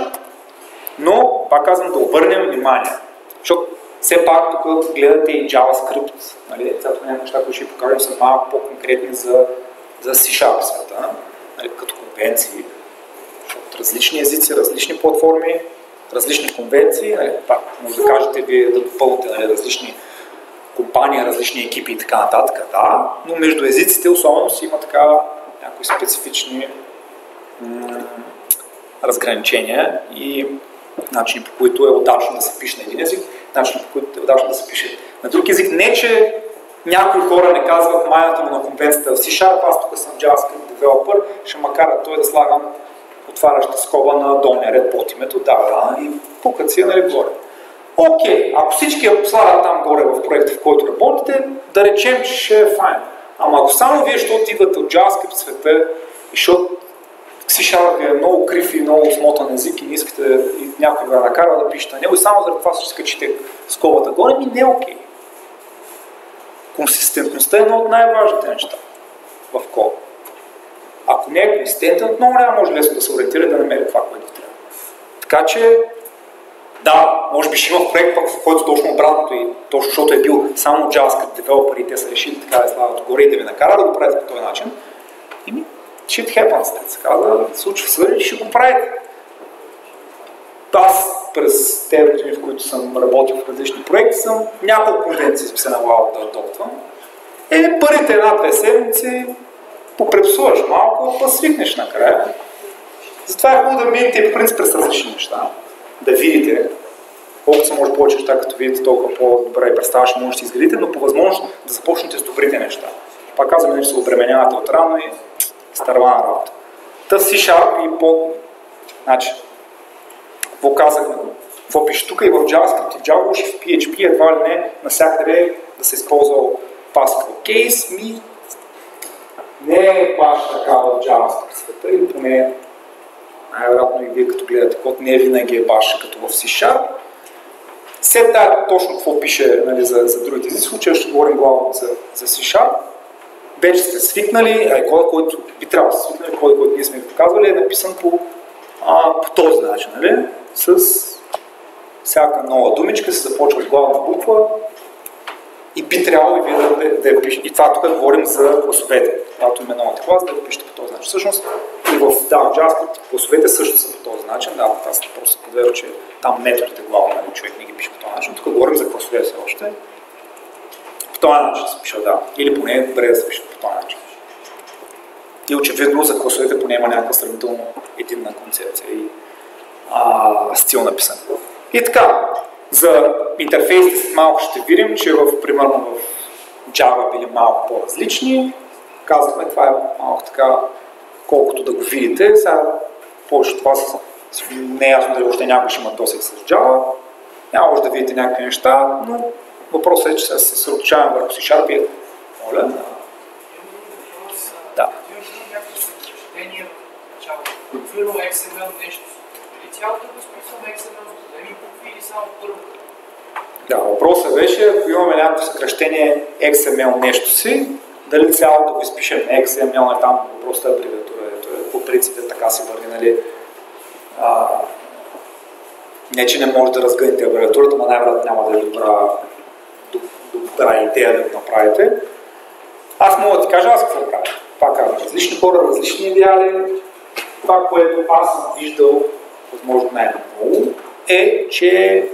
но пак казвам да обърнем внимание. Защото все пак тук гледате и JavaScript, нали? Цялото неща, които ще ви покажем, са малко по-конкретни за C# света, нали? Като конвенции от различни езици, различни платформи, различни конвенции. Нали? Пак може да кажете вие да допълните, нали, различни компании, различни екипи и така нататък, да, но между езиците особено си има така някои специфични разграничения и начини, по които е удачно да се пише на един език, начини, по които е удачно да се пише на друг език. Не, че някои хора не казват майната му на конвенцията в C#, аз тук съм JavaScript девелопър, ще ма кара той да слагам отваряща скоба на долния ред под името, да, и пукат си, нали, горе. Окей, ако всички я слагат там горе в проекта, в който работите, да речем, че ще е файн. Ама ако само вие, защото идвате от JavaScript света и защото C# ви е много крив и много смотан език и не искате и някой ви накара да пишете на него и само заради това ще скачите скобата горе, ми не е окей. Консистентността е едно от най-важните неща в кода. Ако не е консистентен, отново няма може лесно да се ориентира и да намери това, което трябва. Така че, да, може би ще има проект, в който точно обратното и точно защото е бил само JavaScript девелопър и те са решили така да слагат отгоре и да ви накара да го правите по този начин. И shit happens, така да случва се и ще го правите. Аз през тези години, в които съм работил в различни проекти, съм няколко конвенции се налагал да адоптвам. Първите една-две седмици попрепсуваш малко, па свикнеш накрая. Затова е хубаво да минете по принцип през различни неща. Да видите, колкото се може повече неща, като видите, толкова по-добре представа ще можете да изградите, но по възможност да започнете с добрите неща. Пак казваме, че се обременявате от рано и старвана работа. Та C# и по... Значи, какво казахме? какво пише тук и в JavaScript и в Java, и в PHP, едва ли не навсякъде да се използвал Pascal Case, не е баш така в JavaScript света, или поне най-вероятно и вие като гледате код, не винаги е баш като в C#. След това точно какво пише, нали, за другите езици, в случая ще говорим главно за C#. Вече сте свикнали, кода, който би трябвало да сте свикнали, кода, който ние сме ви показвали, е написан по този начин, нали? С всяка нова думичка се започва с главна буква и би трябвало и вие да я пишете. И това тук говорим за класовете. Когато има новата клас, да я пишете по този начин. Всъщност и в JavaScript класовете също са по този начин. Да, аз просто се подверя, че там методите главно, нали, човек не ги пише по този начин. Тук говорим за класове все още. По този начин се пише, да. Или поне е добре да се пише по този начин. И очевидно за класовете поне има някаква сравнително единна концепция и стил написан. И така, за интерфейсите малко ще видим, че примерно в Java били малко по-различни. Казахме, това е малко така, колкото да го видите. Сега повече това не е ясно дали още някой ще има досег с Java. Няма може да видите някакви неща, но въпросът е, че сега се съсредоточаваме върху C# и моля. Да. Цялото го списваме XML, да ми букви или само първо? Да, въпросът беше, ако имаме някакво съкръщение XML нещо си, дали цялото го изпишем XML, там въпросът е абревиатура, по принцип така се върви, нали. Не, че не може да разгънете абревиатурата, но най-вероятно няма да е добра идея да го направите. Аз мога да ти кажа, аз какво правя. Пак казвам, различни хора, различни идеали. Това, което аз съм виждал възможно най-много, е, че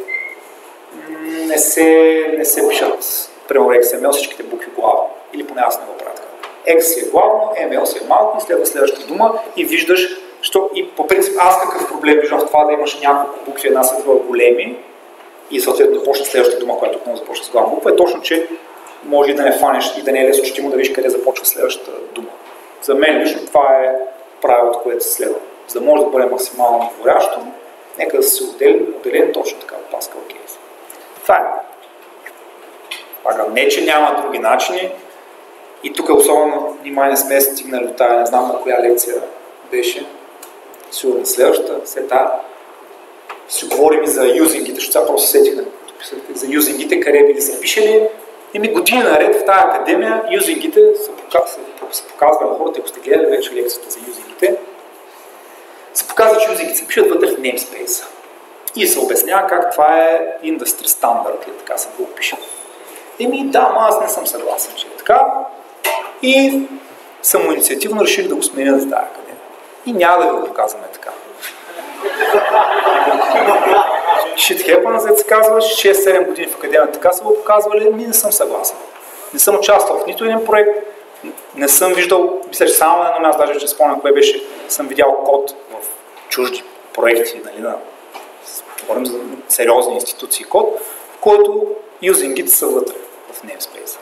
не се пишат прямо XML всичките букви главно. Или поне аз не го правя така. X си е главно, ML си е малко, и следва следващата дума и виждаш, и по принцип аз какъв проблем виждам в това да имаш няколко букви, една след друга големи и съответно да почне следващата дума, която отново започва с главна буква, е точно, че може и да не фанеш и да не е лесно четимо да видиш къде започва следващата дума. За мен лично това е правилото, което се следва. За да може да бъде максимално говорящо, нека да се отделим точно така от Pascal Case. Това е. Пага, не, че няма други начини. И тук особено внимание не сме стигнали до тая, не знам на коя лекция беше. Сигурно следващата, след тази. Си говорим и за юзингите, защото сега просто сетихме, като писахте за юзингите, къде би да са пишели. Години наред в тази академия юзингите се показва на хората, ако сте гледали вече лекцията за юзингите, се показва, че юзингите се пишат вътре в namespace. И се обяснява как това е industry standard, или така се го пише. Да, аз не съм съгласен, че е така. И самоинициативно реших да го сменя за тази академия. И няма да ви го показваме така. Shit happens, се казва, 6-7 години в академията така са го показвали, не съм съгласен. Не съм участвал в нито един проект, не съм виждал, мисля, че само на едно място, даже че спомням кое беше, съм видял код в чужди проекти, нали, говорим за сериозни институции код, в който юзингите са вътре в namespace.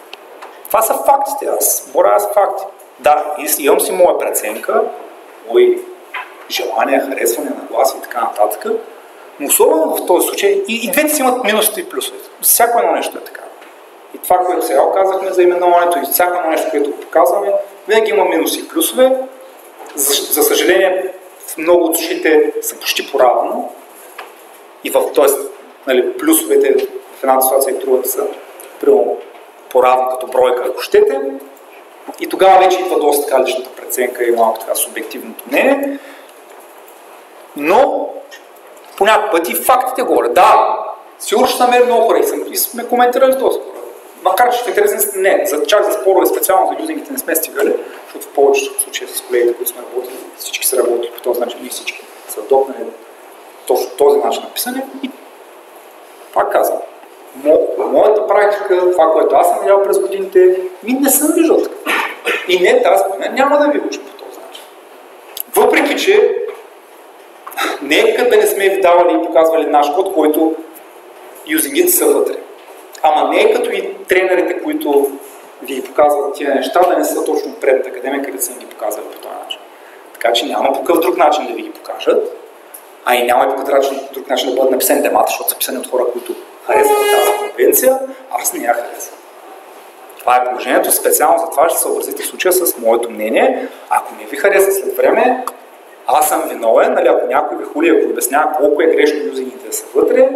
Това са фактите, аз боря с факти. Да, имам си моя преценка, мои желания, харесване, нагласи и така нататък, но особено в този случай и двете си имат минусите и плюсовете. Всяко едно нещо е така. И това, което сега казахме за именуването и всяко едно нещо, което показваме, винаги има минуси и плюсове. За съжаление, в много от случаите са почти поравно. И т.е. плюсовете в една ситуация и другата са поравни като бройка, ако щете. И тогава вече идва доста така личната преценка и малко така субективното мнение. Но по някакъв пъти фактите говорят. Да, сигурно ще намерим много хора и сме коментирали с доста хора. Макар че в интерес не, чак за спорове специално за юзингите не сме стигали, защото в повечето случаи с колегите, които сме работили, всички са работили по този начин, ние всички са адопнали точно този начин на писане. И пак казвам, моята практика, това, което аз съм видял през годините, не съм виждал така. И не тази година няма да ви уча по този начин. Въпреки че нека да не сме ви давали и показвали наш код, който юзингите са вътре. Ама не е като и тренерите, които ви показват тия неща, да не са точно пред академия, където са ги показали по този начин. Така че няма по какъв друг начин да ви ги покажат. а и няма и по друг начин да бъдат написани темата, защото са писани от хора, които харесват тази конвенция, аз не я харесвам. Това е положението, специално за това ще се съобразите в случая с моето мнение. Ако не ви хареса след време, аз съм виновен, нали, ако някой ви хули, ако обяснява колко е грешно юзингите да са вътре,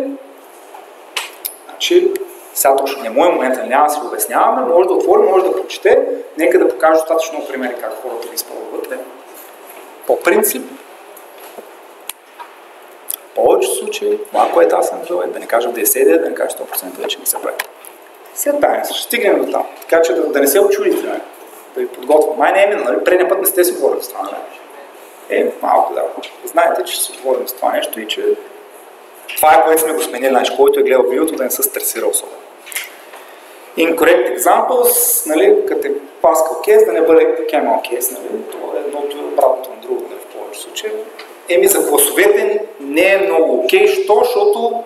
значи сега точно не моят момент, няма да си обясняваме, може да отвори, може да прочете, нека да покажа достатъчно примери как хората ви изпълват вътре. По принцип, в повечето случаи, това, което аз съм взел, да не кажа 10, да не кажа 100%, вече не се прави. След тази ще стигнем до там, така че да не се очудите, да ви подготвя. Май не е минало, нали? Предния път не сте си говорили с това, нали? Малко да. Знаете, че ще се говорим с това нещо и че това е, което сме го сменили, значи, който е гледал видеото, да не се стресира особено. Incorrect examples, нали, като е Pascal case, да не бъде Camel case, нали, това е едното обратното на другото, нали, в повече случаи. За класовете не е много окей, защото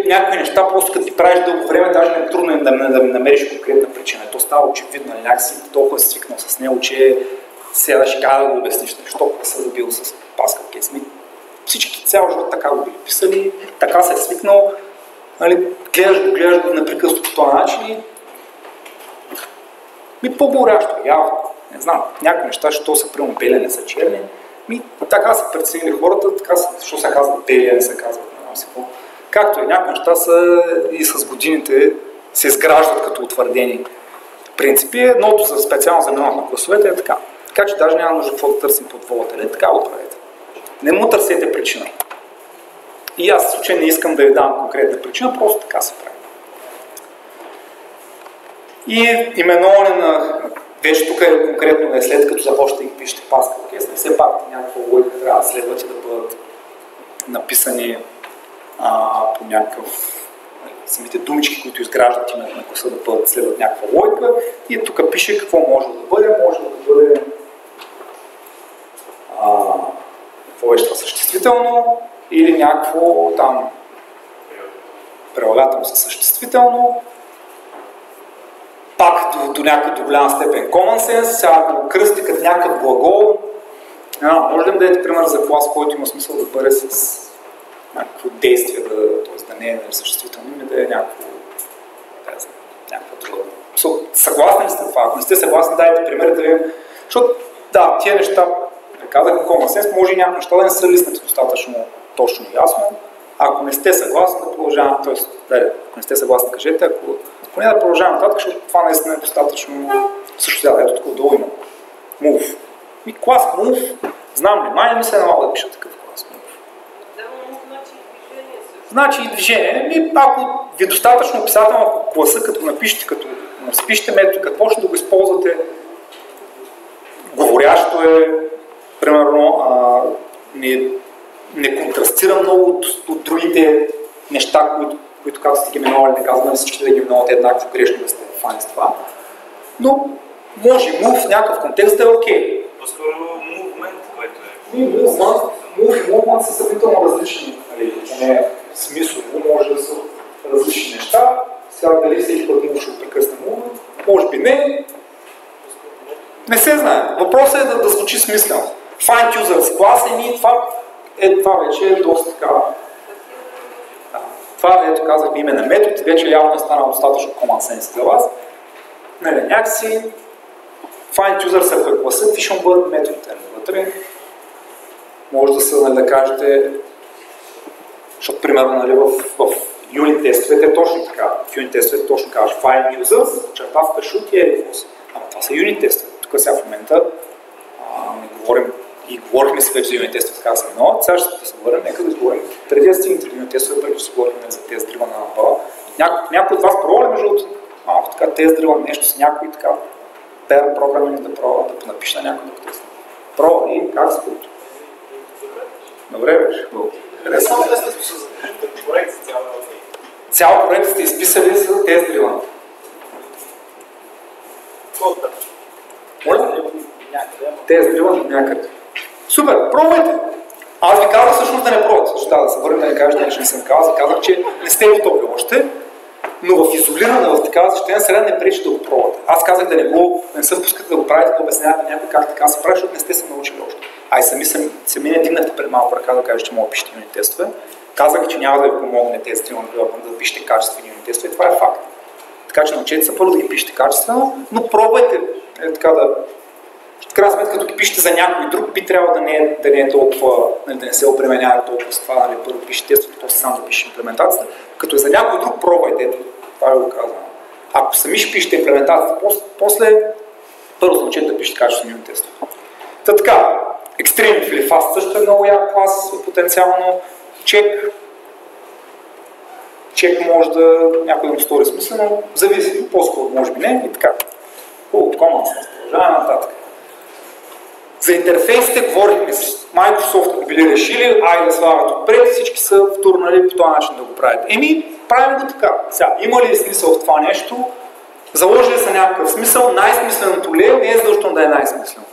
някакви неща, просто като ги правиш дълго време, даже не е трудно да намериш конкретна причина. То става очевидно, някакси толкова си свикнал с него, че сега ще кажа да го обясниш, защото се забил с Pascal case. Всички цял живот така го били писали, така се е свикнал, нали, гледаш го непрекъснато по този начин и по-горящо, явно. Не знам, някакви неща, що са прямо бели, не са черни. Така са преценили хората, така са, що се казват бели, не се казват, не знам си какво. Както и някакви неща са и с годините се изграждат като утвърдени принципи. Едното за специално за миналото на класовете е така. Така че даже няма нужда какво да търсим под волата, така го правите. Не му търсете причина. И аз в случай не искам да ви дам конкретна причина, просто така се прави. И именуване на... Вече тук е конкретно след като започнете и пишете Pascal case, все пак някаква логика трябва да следвате да бъдат написани по някакъв... самите думички, които изграждат името на класа да бъдат следват някаква логика. И тук пише какво може да бъде. Може да бъде какво беше това съществително или някакво там прилагателно със съществително. Пак до някаква до голяма степен common sense, сега го кръсти като някакъв глагол. Може да ми дадете пример за клас, който има смисъл да бъде с някакво действие, т.е. да не е съществително, но да е някаква друга. Съгласни ли сте това? Ако не сте съгласни, дайте пример да ви... Защото да, тия неща, казах common sense, може и някакви неща да не са листнати достатъчно точно и ясно. Ако не сте съгласни, да продължавам, т.е. ако не сте съгласни, кажете, ако не да продължавам нататък, защото това наистина е достатъчно... Също сега, ето тук отдолу има move. И клас move, знам ли, май не се налага да пиша такъв клас move. Значи и движение. Ако ви е достатъчно описателно класа, като напишете, като спишете метод, какво ще да го използвате, говорящо е, примерно, не контрастира много от другите неща, които както сте ги минували, не казваме всички да ги минуват еднакво грешно да сте фани с това. Но може move в някакъв контекст да е окей. По-скоро movement, което е. Move и movement са съвително различни. Смислово може да са различни неща. Сега дали всеки път може да прекъсне movement, може би не. Не се знае. Въпросът е да звучи смислено. Find users class, това вече е доста така. Това, ето казахме име на метод, вече явно е станало достатъчно common sense за вас. Някакси find users, ако е класът, ще бъдат методите вътре. Може да са, да кажете, защото примерно в юнит тестовете е точно така. В юнит тестовете точно казваш find users, черта в кашут и еди-фос. Ама това са юнит тестове. Тук сега в момента не говорим и говорихме си вече за юнит тестове, така са минало. Сега ще се говорим, нека да изговорим. Преди да стигнете до юнит тестове, преди да се говорим за тест дрива на напала. Някой от вас пробва ли между малко така тест дрива нещо с някой така pair programming да пробва да напише на някой да тест. Пробва и как се случва? Добре беше. Само да сте проект за цял проект сте изписали с тест дрива. Тест дрива някъде. Супер, пробвайте! Аз ви казах всъщност да не пробвате. Защото да се върнем да не кажете, че не съм казал. Казах, че не сте готови още, но в изолиране, в такава защитена среда не пречи да го пробвате. Аз казах да не се впускате да го правите, да обяснявате някой как така се прави, защото не сте се научили още. Сами не дигнахте пред малко ръка да кажете, че мога да пишете юнит тестове. Казах, че няма да ви помогне тези 3 модула да пишете качествени юнит тестове. Това е факт. Така че научете се първо да ги пишете качествено, но пробвайте така да... В крайна сметка, като ги пишете за някой друг, би трябвало да не е толкова, да не се обременява толкова с това, нали, първо пишете тестовете, то сам да пише имплементацията. Като е за някой друг, пробвайте. Ето, това е го казвам. Ако сами ще пишете имплементацията, после първо научете да пишете качествени юнит тестове. Та така, Extreme или Fast също е много як клас, потенциално. Чек може да някой да му стори смислено, зависи, по-скоро може би не и така. От Common Sense, продължаваме нататък. За интерфейсите говорихме с Microsoft, ако били решили, да слагат отпред и всички са втурнали по този начин да го правят. Правим го така. Сега, има ли смисъл в това нещо? Заложили са някакъв смисъл, най-смисленото ли е, не е задължително да е най-смисленото.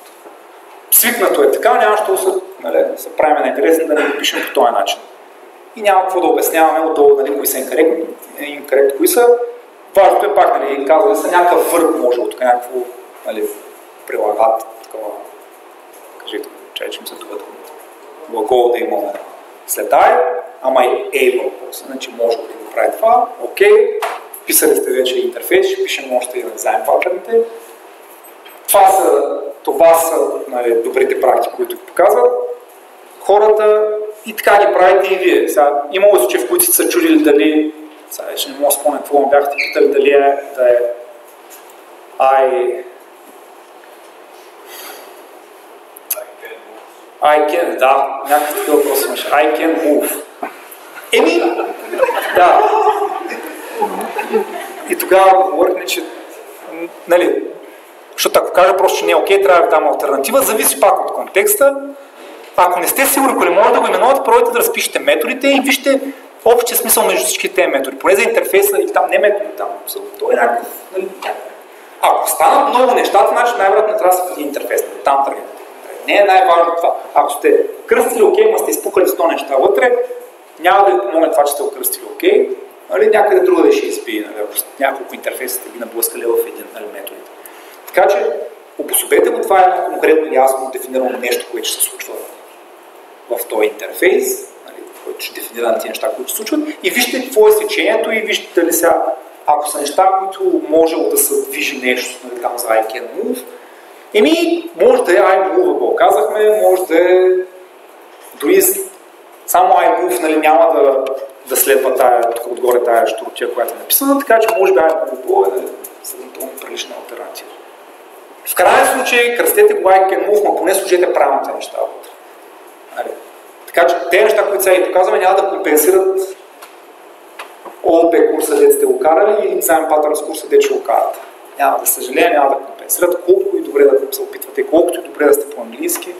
Свикнато е така, няма що се правим на интересни да не го пишем по този начин. И няма какво да обясняваме отдолу, кои са инкоректни, кои са. Важното е пак, казвали са някакъв върх може от някакво прилагат, такова. Кажете, че ми се това глагол да имаме след ама и able. Значи може да го прави това. Окей, писали сте вече интерфейс, ще пишем още и на дизайн патърните. Това са добрите практики, които показват хората и така ги правите и вие. Имало случаи, в които сте се чудили дали, вече не мога да спомня какво ме бяхте питали, дали да е I can, да, някакъв такива въпрос имаше. I can move. Да. И тогава говорихме, че защото ако кажа просто, че не е окей, трябва да дам алтернатива, зависи пак от контекста. Ако не сте сигурни, ако не може да го именувате, пробвайте да разпишете методите и вижте общия смисъл между всички тези методи. Поне за интерфейса и там не методи, там. Той е някакъв. Ако станат много нещата, значи най-вероятно не трябва да се в интерфейс. Там тръгне. Не е най-важно това. Ако сте кръстили окей, ма сте изпукали 100 неща вътре, няма да ви помогне това, че сте окръстили окей. Някъде друга да ще избие. Няколко интерфейса сте ги наблъскали в един методите. Така че обособете го, това е конкретно ясно дефинирано нещо, което ще се случва в този интерфейс, който ще дефинира тези неща, които се случват, и вижте какво е сечението и вижте дали сега, ако са неща, които може да се движи нещо, там за I can move, може да е iMovable, казахме, може да е дори само iMove, няма да следва отгоре тая щуротия, която е написана, така че може би iMovable е сравнително прилична алтернатива. В крайен случай, кръстете го I can move, но поне служете правилните неща вътре. Така че тези неща, които сега и показваме, няма да компенсират ОЛП курса, дете сте го карали, или Design Patterns курса, дете ще го карате. Няма да съжалея, няма да компенсират, колко и добре да се опитвате, колкото и добре да сте по-английски,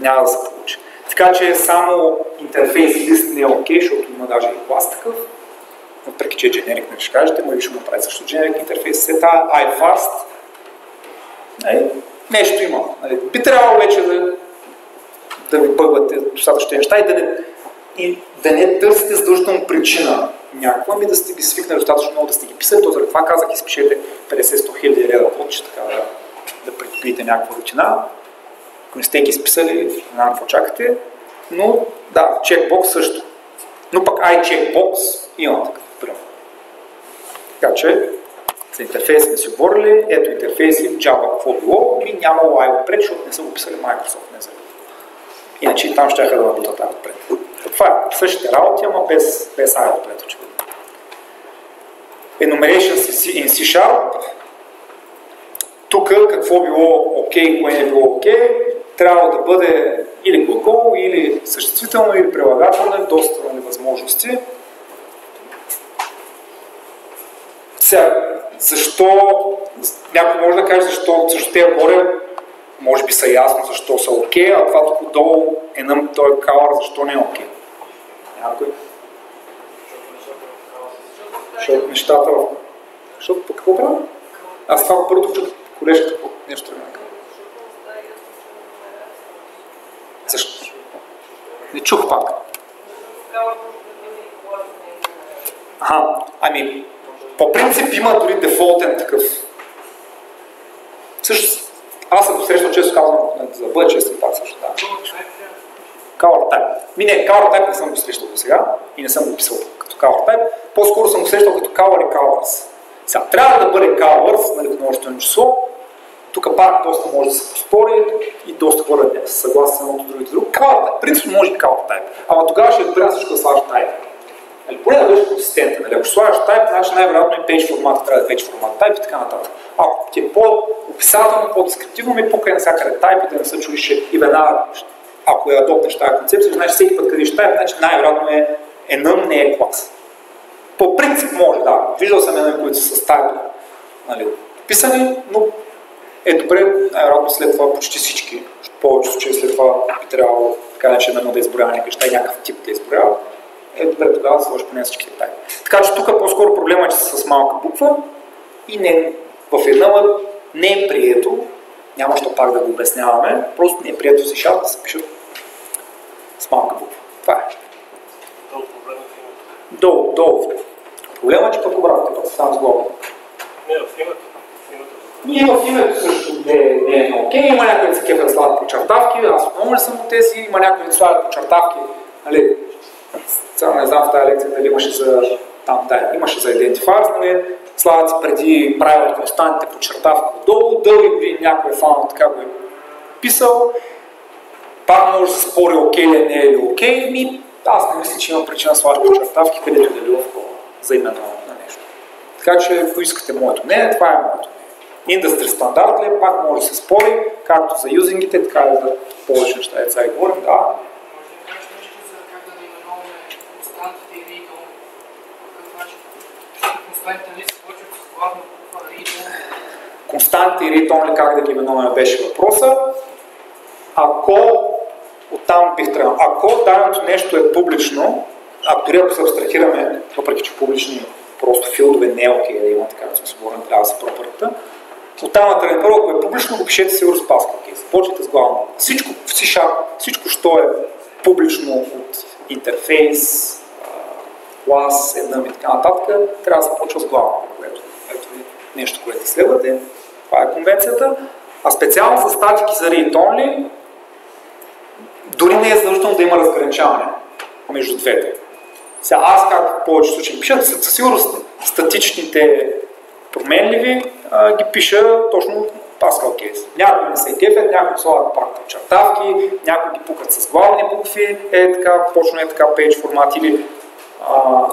няма да се получи. Така че само интерфейс лист не е окей, защото има даже и клас такъв, въпреки че е дженерик, не ще кажете, но ще му прави също дженерик интерфейс. След това iFast, нещо има. Би трябвало вече да ви бъгвате достатъчно неща и да не търсите задължително причина някаква, да сте ги свикнали достатъчно много да сте ги писали. Заради това казах, изпишете 50-100 хиляди реда код, че така да придобиете някаква рутина. Ако не сте ги изписали, не знам какво чакате. Но да, чекбокс също. Но пък iCheckbox има такъв пример. Така че за интерфейс сме си говорили, ето интерфейси в Java какво било, и нямало I отпред, защото не са го писали Microsoft. Не знам. Иначе и там щяха да работят I отпред. Това е същите работи, ама без I отпред, очевидно. Enumerations in C#. Тук какво било окей, кое не било окей, трябва да бъде или глагол, или съществително, или прилагателно, доста възможности. Сега, защо, някой може да каже защо те горе, може би са ясно защо са окей, а това тук отдолу той е color, защо не е окей. Някой? Защото нещата в... Защото по какво правя? Аз това първо чух колежката по нещо трябва да кажа. Защо? Не чух пак. По принцип има дори дефолтен такъв. Също, Аз съм срещал често казвам, за да бъде честен пак също. Да. Color type. Не, color type не съм го срещал до сега и не съм го писал като color type. По-скоро съм го срещал като color и colors. Сега, трябва да бъде colors, нали, в множествено число. Тук пак доста може да се поспори и доста хора не са съгласни с едното, другите друго. Color type. Принципно може и color type. Ама тогава ще е добре всичко да слагаш type. Нали, поне да бъдеш консистентен. Нали? Ако слагаш type, значи най-вероятно и page формата трябва да е page формат type и така нататък. Ако ти е по-описателно, по-дескриптивно, ми покрай навсякъде type и да не се чудиш и веднага, ако я адоптнеш тази концепция, значи всеки път къде ще type, значи най-вероятно е enum, не е клас. По принцип може, да. Виждал съм enum, които са с type, нали, писани, но е добре, най-вероятно след това почти всички. В повече случаи след това би трябвало така начинено да изброява някакви неща и някакъв тип да изброява. Е добре тогава да сложиш поне всичките тайми. Така че тук по-скоро проблема е, че са с малка буква и не, в една не е прието, няма що пак да го обясняваме, просто не е прието в C# да се пишат с малка буква. Това е. Долу. Проблема е, че пък обратно, пък става с главно. Не, в името. И в името също не е окей. Има някои да се кефят да слагат подчертавки, аз отново не съм от тези, има някои да слагат подчертавки. Нали, сега не знам в тази лекция дали имаше за там, да, имаше за identifiers, нали, слагат се преди правило константите подчертавка отдолу, дълги години някой е фанал, така го е писал. Пак може да се спори окей ли, не е ли окей, аз не мисля, че има причина да слагаш подчертавки, където да било за именно на нещо. Така че, ако искате моето мнение, това е моето мнение. Индустри стандарт ли, пак може да се спори, както за юзингите, така и за повече неща, деца и говорим, да. Константите и read-only, как да ги именуваме, беше въпроса. Ако оттам бих трябвало, ако даденото нещо е публично, дори ако се абстрахираме, въпреки че публични просто филдове не е окей да има, така да сме сигурни, трябва да се пропърта, оттам нататък първо, ако е публично, го пишете сигурно с Pascal Case. Започвайте с главно. Всичко в C#, всичко, що е публично от интерфейс, клас, enum и така нататък, трябва да се почва с главно, което ето нещо, което следвате. Това е конвенцията. А специално за статики за read-only, дори не е задължително да има разграничаване между двете. Сега аз, как в повече случаи пиша, със сигурност статичните променливи ги пиша точно Pascal Case. Някои не се кефят, някои слагат пак подчертавки, някои ги пукат с главни букви, така, точно е така page формат или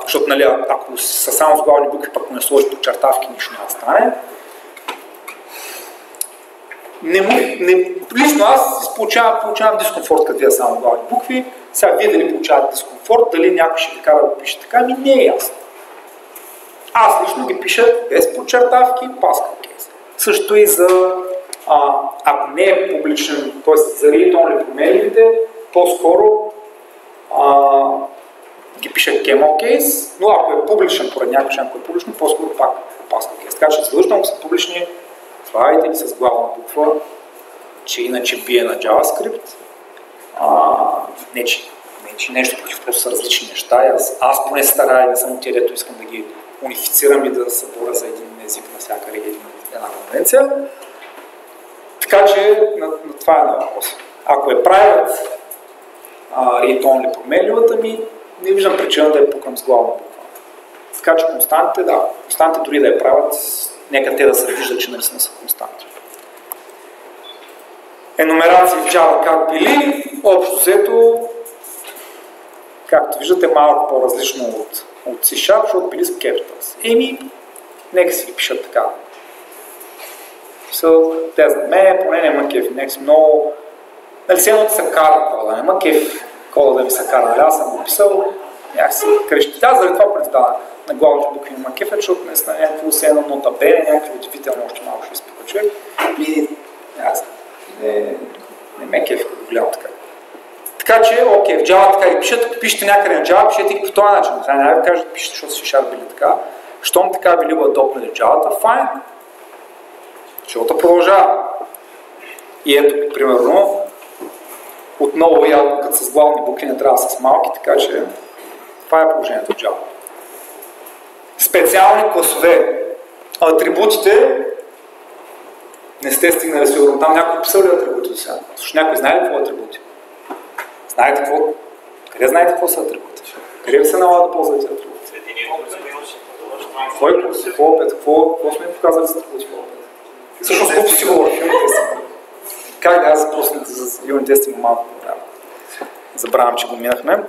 защото, нали, ако са само с главни букви, пък не сложи подчертавки, нищо няма да стане. Лично аз получавам дискомфорт, като вие само главни букви. Сега вие дали получавате дискомфорт, дали някой ще ви кара да пише така, не е ясно. Аз лично ги пиша без подчертавки, Pascal Case. Също и за, ако не е публичен, т.е. за read-only променливите, по-скоро ги пиша Camel Case, но ако е публичен, поред някой ако е публично, по-скоро пак Pascal Case. Така че задължително са публични, слагайте ги с главна буква, че иначе бие на JavaScript. Не, че нещо против, просто са различни неща. Аз поне старая и не съм от тия, дето искам да ги унифицирам и да събора за един език навсякъде една конвенция. Така че на това е на въпрос. Ако е правят read-only променливата ми, не виждам причина да я пукам с главна буква. Така че константите, да. Константите дори да я правят, нека те да се виждат, че наистина са константи. Енумерации в Java как били, общо взето, както виждате, малко по-различно от C#, защото били с capitals. Нека си ги пишат така. Те за мен, поне няма кеф, нека си много... Нали се едно да се кара кода, няма кеф кода да ми се кара, нали аз съм го писал, някакси крещи. Аз заради това представа на главните букви на кеф, защото наистина някакво се едно нота Б, някакво удивително, още малко ще изпука човек. И не ме кеф, като гледам така. Така че, окей, в Java така ги пишат, ако пишете някъде на Java, пишете ги по този начин. Не ви кажете, пишете, защото C# били така. Щом така били го адопнали Java-та, файн. Защото продължава. И ето, примерно, отново явно, като с главни букви не трябва да са с малки, така че това е положението в Java. Специални класове. Атрибутите Не сте стигнали сигурно. Там някой писал ли атрибути до сега? Също някой знае ли какво е атрибути? Знаете какво? Къде знаете какво са атрибути? Къде ви се налага да ползвате атрибути? Какво сме показали за атрибути в опит? Всъщност колко си говори в юнит тестинг? Как да аз запроснете за юнит тестинг малко? Забравям, че го минахме.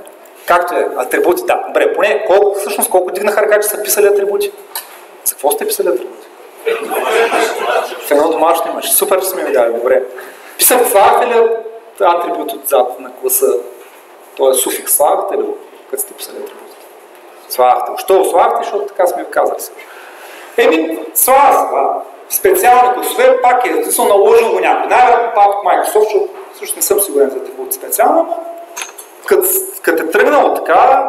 Както е, атрибути, да. Добре, поне колко дигнаха ръка, че са писали атрибути? За какво сте писали атрибути? В едно домашно имаше. Супер, че сме видяли. Добре. Слагахте ли атрибут отзад на класа? Той е суфикс. Слагахте ли го, като сте писали атрибутите? Слагахте го. Що слагахте, защото така сме ви казали сега. Слага. Специални класове пак е, съм наложил го някой. Най-вероятно пак от Microsoft, защото също не съм сигурен за атрибут специално, но като е тръгнало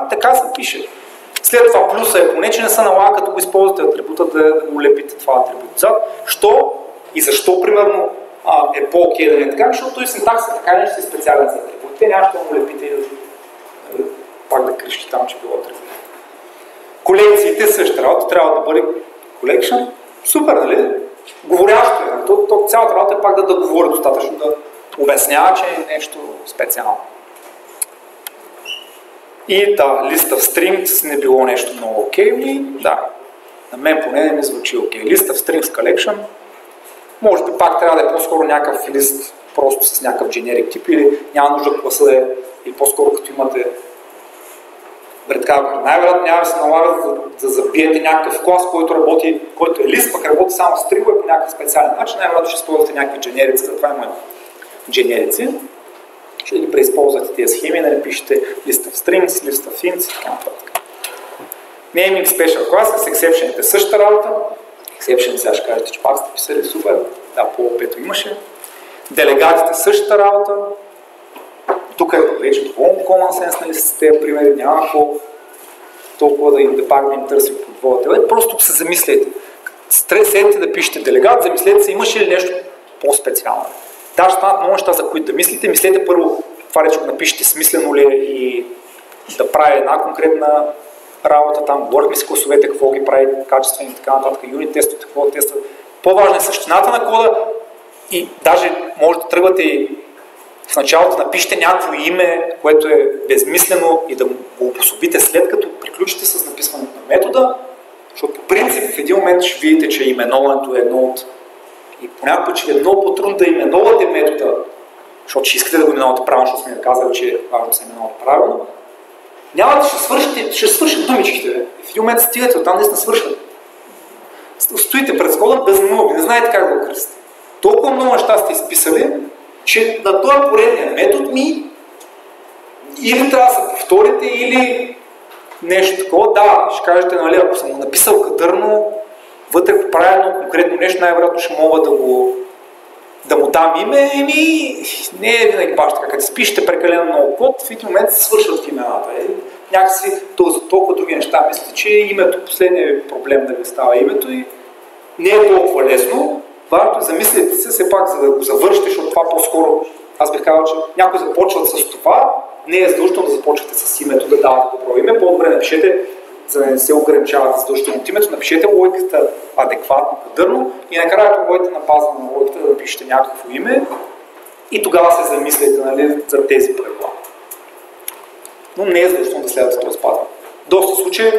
така се пише. След това плюса е поне, че не се налага, като го използвате атрибута, да го лепите това атрибут отзад. Що и защо, примерно, е по-окей да не е така, защото и синтаксът така не ще е специален за атрибут. Те няма да му лепите и пак да крещи там, че било атрибут. Колекциите същата работа трябва да бъде collection. Супер, нали? Говорящо е. Цялата работа е пак да говори достатъчно, да обяснява, че е нещо специално. И да, листа в strings не било нещо много окей, да. На мен поне не ми звучи окей. Листа в strings collection, може би пак трябва да е по-скоро някакъв лист, просто с някакъв generic тип, или няма нужда класа да е, или по-скоро като имате най-вероятно няма да се налага да забиете някакъв клас, който е лист, пък работи само с стригове по някакъв специален начин, най-вероятно ще използвате някакви generics, затова има generics. Ще ги преизползвате тези схеми, да не пишете list of strings, list of ints и така нататък. Naming special classes, exception е същата работа. Exception сега ще кажете, че пак сте писали, супер. Да, по опето имаше. Делегатите същата работа. Тук е вече доволно common sense, нали, с тези примери, няма какво толкова да пак да им търсим подводите. Просто се замислете. Седете да пишете делегат, замислете се, имаше ли нещо по-специално. Да, ще станат много неща, за които да мислите. Мислете първо това, че го напишете смислено ли и да прави една конкретна работа там. Говорихме си класовете, какво ги прави качествени и така нататък, юнит тестовете, какво тестват. По-важна е същината на кода и даже може да тръгвате и в началото напишете някакво име, което е безмислено и да го обособите след като приключите с написването на метода, защото по принцип в един момент ще видите, че именуването е едно от и понякога, че е много по-трудно да именувате метода, защото ще искате да го именувате правилно, защото сме казали, че е важно да се именувате правилно. Няма да ще свършат думичките. В един момент стигате, оттам наистина свършват. Стоите пред кода без много, не знаете как да го кръстите. Толкова много неща сте изписали, че на този поредния метод ми или трябва да се повторите, или нещо такова. Да, ще кажете, нали, ако съм го написал кадърно, вътре правилно, конкретно нещо, най-вероятно ще мога да му дам име, не е винаги баш така. Като спишете прекалено много код, в един момент се свършват имената. Някакси за толкова други неща мислите, че името, последният проблем да ви става името и не е толкова лесно. Важното е замислите се, все пак, за да го завършите, защото това по-скоро, аз бих казал, че някои започват с това, не е задължително да започвате с името, да давате добро име, по-добре напишете, за да не се ограничавате задължително от името, напишете логиката адекватно, кадърно и накрая пробвайте на база на логиката да напишете някакво име и тогава се замислите, нали, за тези правила. Но не е задължително да следвате този патърн. В доста случаи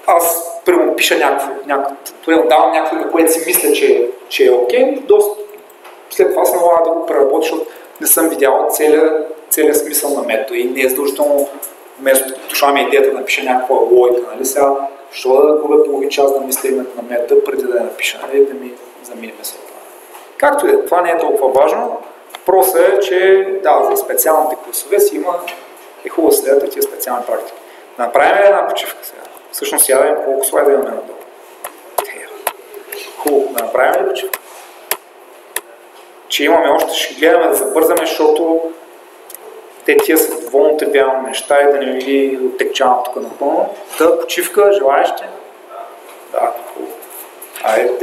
аз примерно пиша давам някакво име, което си мисля, че е окей, след това се налага да го преработя, защото не съм видял целият смисъл на метода и не е задължително вместо дошла ми идеята да напиша някаква логика, нали сега, защо да губя половин час да мисля името на метода, преди да я напиша, нали, да ми заминем след това. Както и да, това не е толкова важно, просто е, че да, за специалните класове си е хубаво да следвате тия специални практики. Да направим една почивка сега. Всъщност я да видим колко слайда имаме надолу. Хубаво, да направим ли почивка? Че имаме още, ще гледаме да забързаме, защото те тия са доволно тривиални неща и да не ви оттекчавам тук напълно. Та почивка, желаещи? Да, хубаво. Айде.